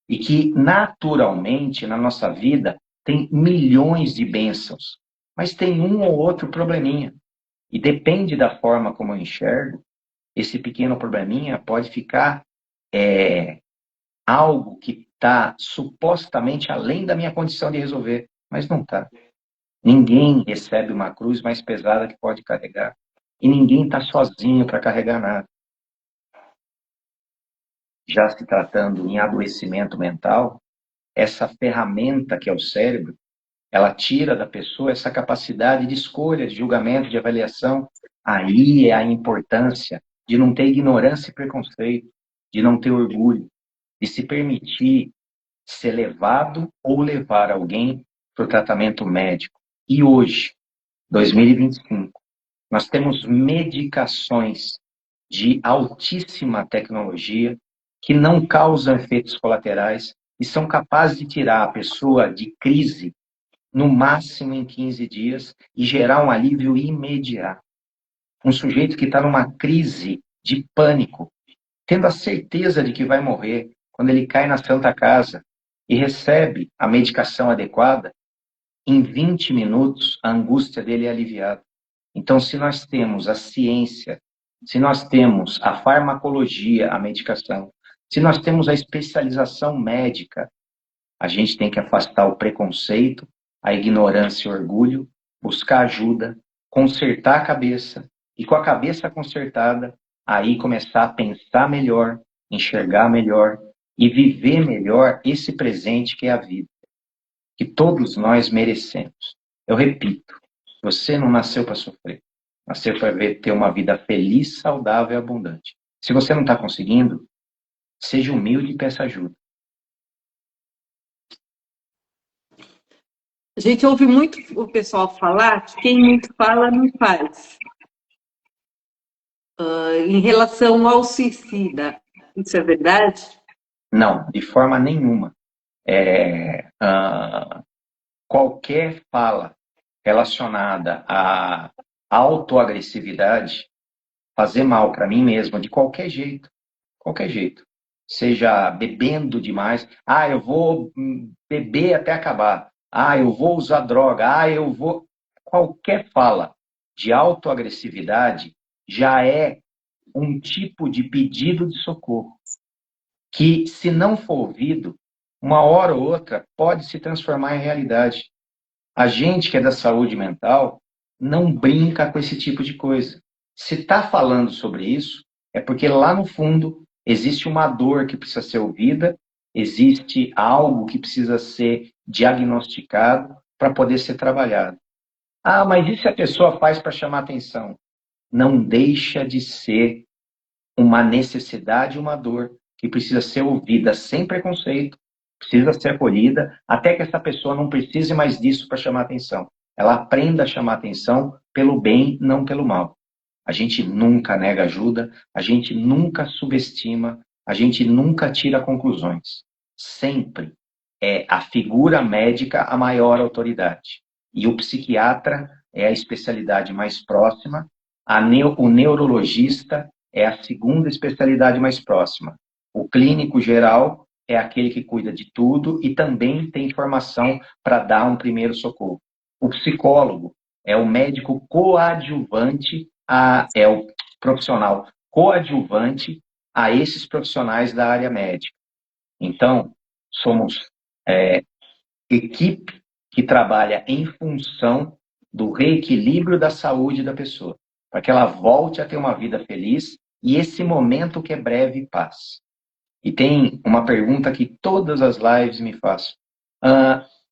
E que, naturalmente, na nossa vida, tem milhões de bênçãos, mas tem um ou outro probleminha. E depende da forma como eu enxergo, esse pequeno probleminha pode ficar algo que está supostamente além da minha condição de resolver, mas não está. Ninguém recebe uma cruz mais pesada que pode carregar. E ninguém está sozinho para carregar nada. Já se tratando em adoecimento mental, essa ferramenta que é o cérebro, ela tira da pessoa essa capacidade de escolha, de julgamento, de avaliação. Aí é a importância de não ter ignorância e preconceito, de não ter orgulho, de se permitir ser levado ou levar alguém para o tratamento médico. E hoje, 2025, nós temos medicações de altíssima tecnologia que não causam efeitos colaterais e são capazes de tirar a pessoa de crise no máximo em 15 dias e gerar um alívio imediato. Um sujeito que está numa crise de pânico, tendo a certeza de que vai morrer, quando ele cai na Santa Casa e recebe a medicação adequada, em 20 minutos a angústia dele é aliviada. Então, se nós temos a ciência, se nós temos a farmacologia, a medicação, se nós temos a especialização médica, a gente tem que afastar o preconceito, a ignorância e o orgulho, buscar ajuda, consertar a cabeça, e com a cabeça consertada, aí começar a pensar melhor, enxergar melhor e viver melhor esse presente que é a vida, que todos nós merecemos. Eu repito, você não nasceu para sofrer, nasceu para ter uma vida feliz, saudável e abundante. Se você não está conseguindo, seja humilde e peça ajuda. A gente ouve muito o pessoal falar que quem muito fala não faz. Em relação ao suicida, isso é verdade? Não, de forma nenhuma. Qualquer fala relacionada à autoagressividade, fazer mal para mim mesmo, de qualquer jeito. Qualquer jeito. Seja bebendo demais. Eu vou beber até acabar. Eu vou usar droga. Eu vou... Qualquer fala de autoagressividade já é um tipo de pedido de socorro que, se não for ouvido, uma hora ou outra pode se transformar em realidade. A gente que é da saúde mental não brinca com esse tipo de coisa. Se está falando sobre isso, é porque lá no fundo existe uma dor que precisa ser ouvida, existe algo que precisa ser diagnosticado para poder ser trabalhado. Mas e se a pessoa faz para chamar atenção? Não deixa de ser uma necessidade, uma dor que precisa ser ouvida sem preconceito, precisa ser acolhida, até que essa pessoa não precise mais disso para chamar atenção. Ela aprenda a chamar atenção pelo bem, não pelo mal. A gente nunca nega ajuda, a gente nunca subestima, a gente nunca tira conclusões. Sempre é a figura médica a maior autoridade. E o psiquiatra é a especialidade mais próxima, o neurologista é a segunda especialidade mais próxima. O clínico geral é aquele que cuida de tudo e também tem formação para dar um primeiro socorro. O psicólogo é o médico coadjuvante, é o profissional coadjuvante a esses profissionais da área médica. Então, somos equipe que trabalha em função do reequilíbrio da saúde da pessoa, para que ela volte a ter uma vida feliz e esse momento que é breve paz. E tem uma pergunta que todas as lives me fazem.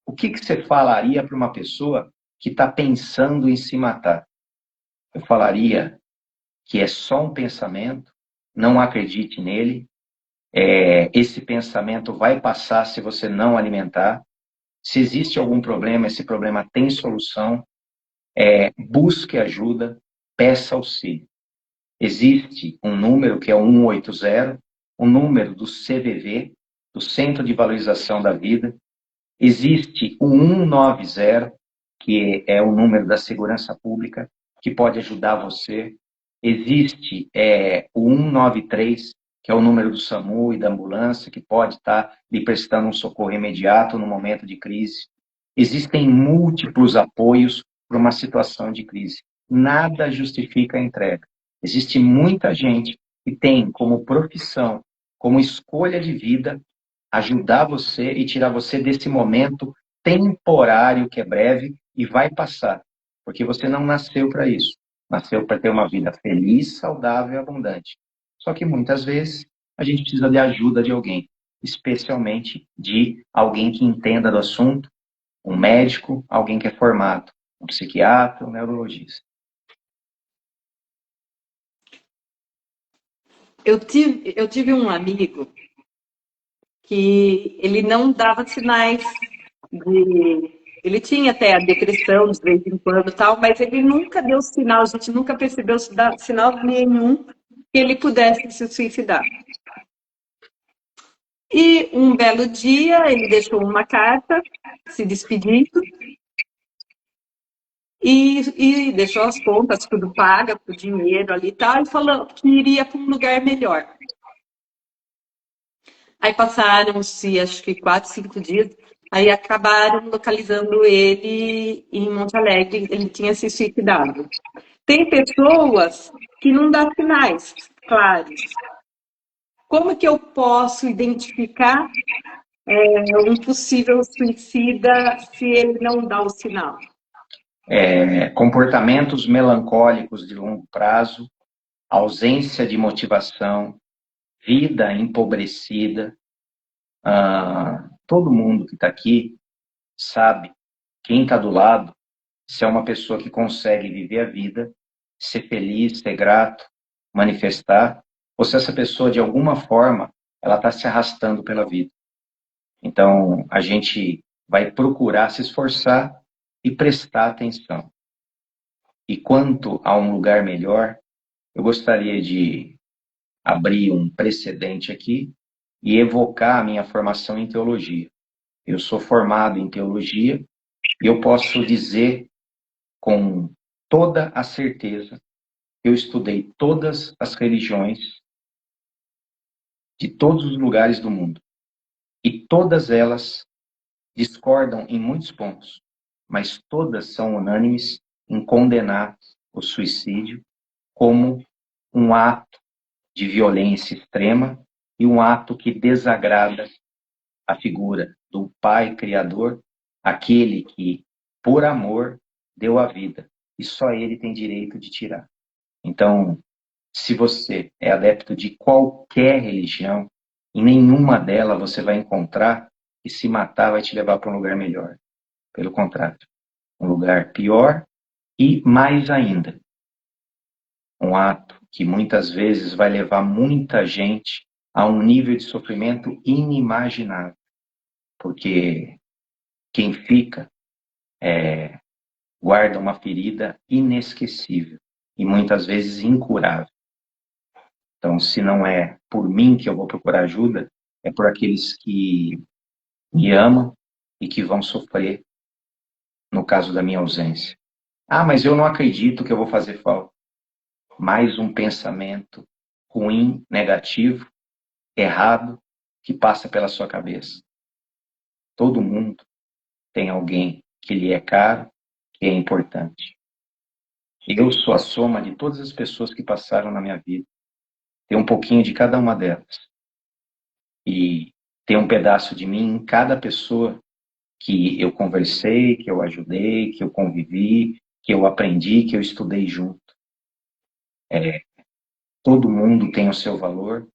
O que você falaria para uma pessoa que está pensando em se matar? Eu falaria que é só um pensamento, não acredite nele, esse pensamento vai passar se você não alimentar. Se existe algum problema, esse problema tem solução, busque ajuda, peça auxílio. Existe um número que é o 180, o número do CVV, do Centro de Valorização da Vida. Existe o 190, que é o número da Segurança Pública, que pode ajudar você. Existe o 193, que é o número do SAMU e da ambulância, que pode estar lhe prestando um socorro imediato no momento de crise. Existem múltiplos apoios para uma situação de crise. Nada justifica a entrega. Existe muita gente que tem como profissão, como escolha de vida, ajudar você e tirar você desse momento temporário que é breve e vai passar. Porque você não nasceu para isso. Nasceu para ter uma vida feliz, saudável e abundante. Só que muitas vezes a gente precisa de ajuda de alguém, especialmente de alguém que entenda do assunto, um médico, alguém que é formado, um psiquiatra, um neurologista. Eu tive um amigo que ele não dava sinais de... Ele tinha até a depressão de vez em quando e tal, mas ele nunca deu sinal, a gente nunca percebeu sinal nenhum que ele pudesse se suicidar. E um belo dia ele deixou uma carta se despedindo e deixou as contas tudo paga, o dinheiro ali e tal, e falou que iria para um lugar melhor. Aí passaram-se, acho que 4, 5 dias, aí acabaram localizando ele em Monte Alegre, ele tinha se suicidado. Tem pessoas que não dão sinais claros. Como que eu posso identificar um possível suicida se ele não dá o sinal? Comportamentos melancólicos de longo prazo, ausência de motivação, vida empobrecida. Todo mundo que está aqui sabe, quem está do lado, se é uma pessoa que consegue viver a vida, ser feliz, ser grato, manifestar, ou se essa pessoa, de alguma forma, ela está se arrastando pela vida. Então, a gente vai procurar se esforçar e prestar atenção. E quanto a um lugar melhor, eu gostaria de abrir um precedente aqui e evocar a minha formação em teologia. Eu sou formado em teologia e eu posso dizer com toda a certeza que eu estudei todas as religiões de todos os lugares do mundo. E todas elas discordam em muitos pontos, mas todas são unânimes em condenar o suicídio como um ato de violência extrema e um ato que desagrada a figura do Pai Criador, aquele que, por amor, deu a vida, e só ele tem direito de tirar. Então, se você é adepto de qualquer religião, em nenhuma delas você vai encontrar que se matar vai te levar para um lugar melhor. Pelo contrário, um lugar pior e, mais ainda, um ato que muitas vezes vai levar muita gente a um nível de sofrimento inimaginável. Porque quem fica guarda uma ferida inesquecível e muitas vezes incurável. Então, se não é por mim que eu vou procurar ajuda, é por aqueles que me amam e que vão sofrer no caso da minha ausência. Ah, mas eu não acredito que eu vou fazer falta. Mais um pensamento ruim, negativo, errado, que passa pela sua cabeça. Todo mundo tem alguém que lhe é caro, que é importante. Eu sou a soma de todas as pessoas que passaram na minha vida. Tem um pouquinho de cada uma delas. E tem um pedaço de mim em cada pessoa que eu conversei, que eu ajudei, que eu convivi, que eu aprendi, que eu estudei junto. Todo mundo tem o seu valor,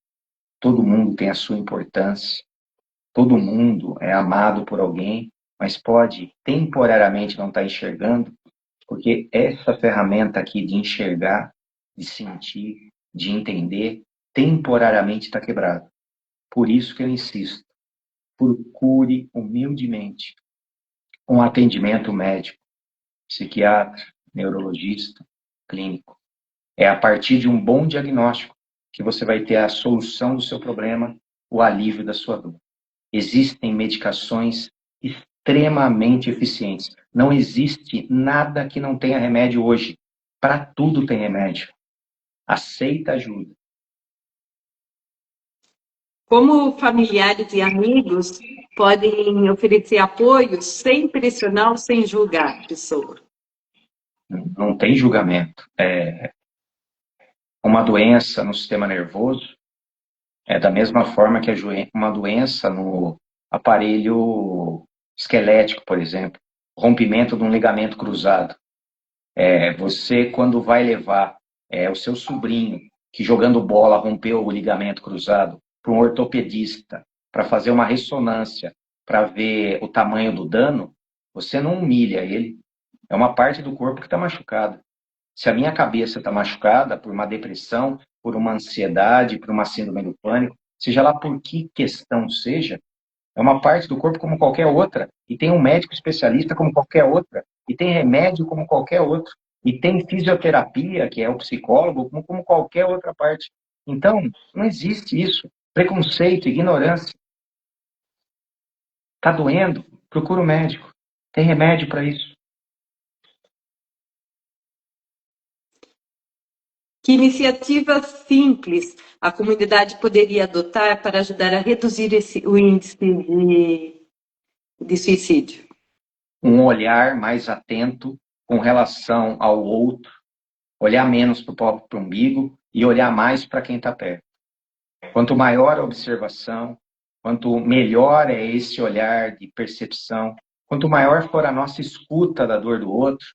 todo mundo tem a sua importância, todo mundo é amado por alguém, mas pode temporariamente não estar enxergando, porque essa ferramenta aqui de enxergar, de sentir, de entender, temporariamente está quebrada. Por isso que eu insisto, procure humildemente um atendimento médico, psiquiatra, neurologista, clínico. É a partir de um bom diagnóstico que você vai ter a solução do seu problema, o alívio da sua dor. Existem medicações extremamente eficientes. Não existe nada que não tenha remédio hoje. Para tudo tem remédio. Aceita ajuda. Como familiares e amigos podem oferecer apoio sem pressionar ou sem julgar a pessoa? Não tem julgamento. Uma doença no sistema nervoso é da mesma forma que uma doença no aparelho esquelético, por exemplo. Rompimento de um ligamento cruzado. Você, quando vai levar o seu sobrinho, que jogando bola rompeu o ligamento cruzado, para um ortopedista, para fazer uma ressonância, para ver o tamanho do dano, você não humilha ele. É uma parte do corpo que está machucada. Se a minha cabeça está machucada por uma depressão, por uma ansiedade, por uma síndrome do pânico, seja lá por que questão seja, é uma parte do corpo como qualquer outra. E tem um médico especialista como qualquer outra. E tem remédio como qualquer outro. E tem fisioterapia, que é o psicólogo, como qualquer outra parte. Então, não existe isso. Preconceito, ignorância. Está doendo? Procura o médico. Tem remédio para isso. Que iniciativas simples a comunidade poderia adotar para ajudar a reduzir o índice de suicídio? Um olhar mais atento com relação ao outro, olhar menos para o próprio umbigo e olhar mais para quem está perto. Quanto maior a observação, quanto melhor é esse olhar de percepção, quanto maior for a nossa escuta da dor do outro,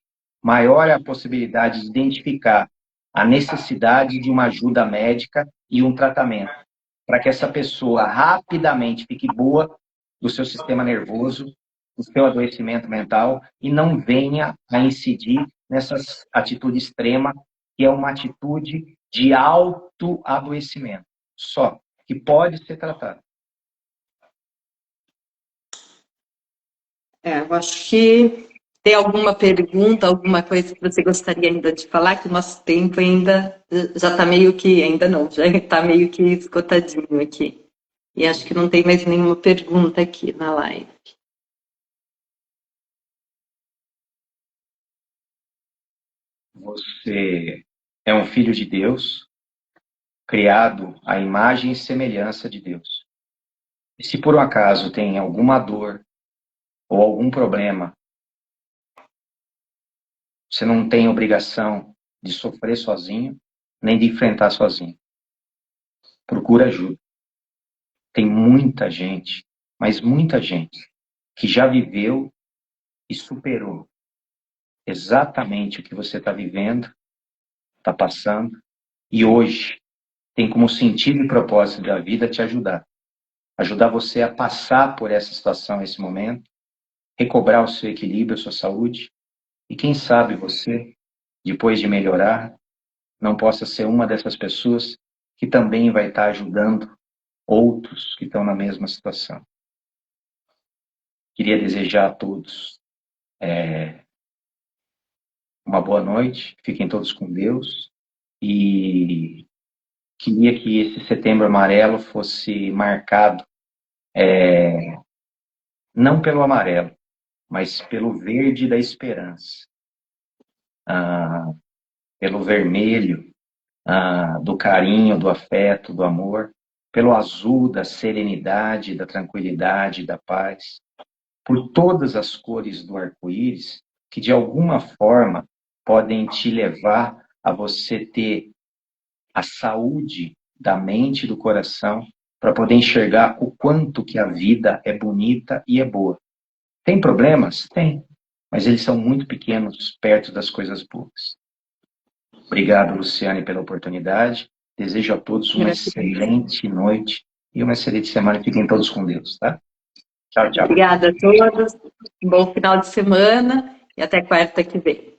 maior é a possibilidade de identificar a necessidade de uma ajuda médica e um tratamento, para que essa pessoa rapidamente fique boa do seu sistema nervoso, do seu adoecimento mental e não venha a incidir nessa atitude extrema, que é uma atitude de autoadoecimento, só, que pode ser tratado. Eu acho que tem alguma pergunta, alguma coisa que você gostaria ainda de falar, que o nosso tempo ainda já está meio que, ainda não, já está meio que esgotadinho aqui. E acho que não tem mais nenhuma pergunta aqui na live. Você é um filho de Deus, criado à imagem e semelhança de Deus. E se por um acaso tem alguma dor ou algum problema, você não tem obrigação de sofrer sozinho, nem de enfrentar sozinho. Procura ajuda. Tem muita gente, mas muita gente, que já viveu e superou exatamente o que você está vivendo, está passando, e hoje tem como sentido e propósito da vida te ajudar. Ajudar você a passar por essa situação, esse momento, recobrar o seu equilíbrio, a sua saúde, e quem sabe você, depois de melhorar, não possa ser uma dessas pessoas que também vai estar ajudando outros que estão na mesma situação. Queria desejar a todos uma boa noite, fiquem todos com Deus e queria que esse Setembro Amarelo fosse marcado não pelo amarelo, mas pelo verde da esperança, pelo vermelho do carinho, do afeto, do amor, pelo azul da serenidade, da tranquilidade, da paz, por todas as cores do arco-íris que de alguma forma podem te levar a você ter a saúde da mente e do coração para poder enxergar o quanto que a vida é bonita e é boa. Tem problemas? Tem, mas eles são muito pequenos perto das coisas boas. Obrigado, Luciane, pela oportunidade. Desejo a todos uma excelente noite e uma excelente semana. Fiquem todos com Deus, tá? Tchau, tchau. Obrigada a todos. Um bom final de semana e até quarta que vem.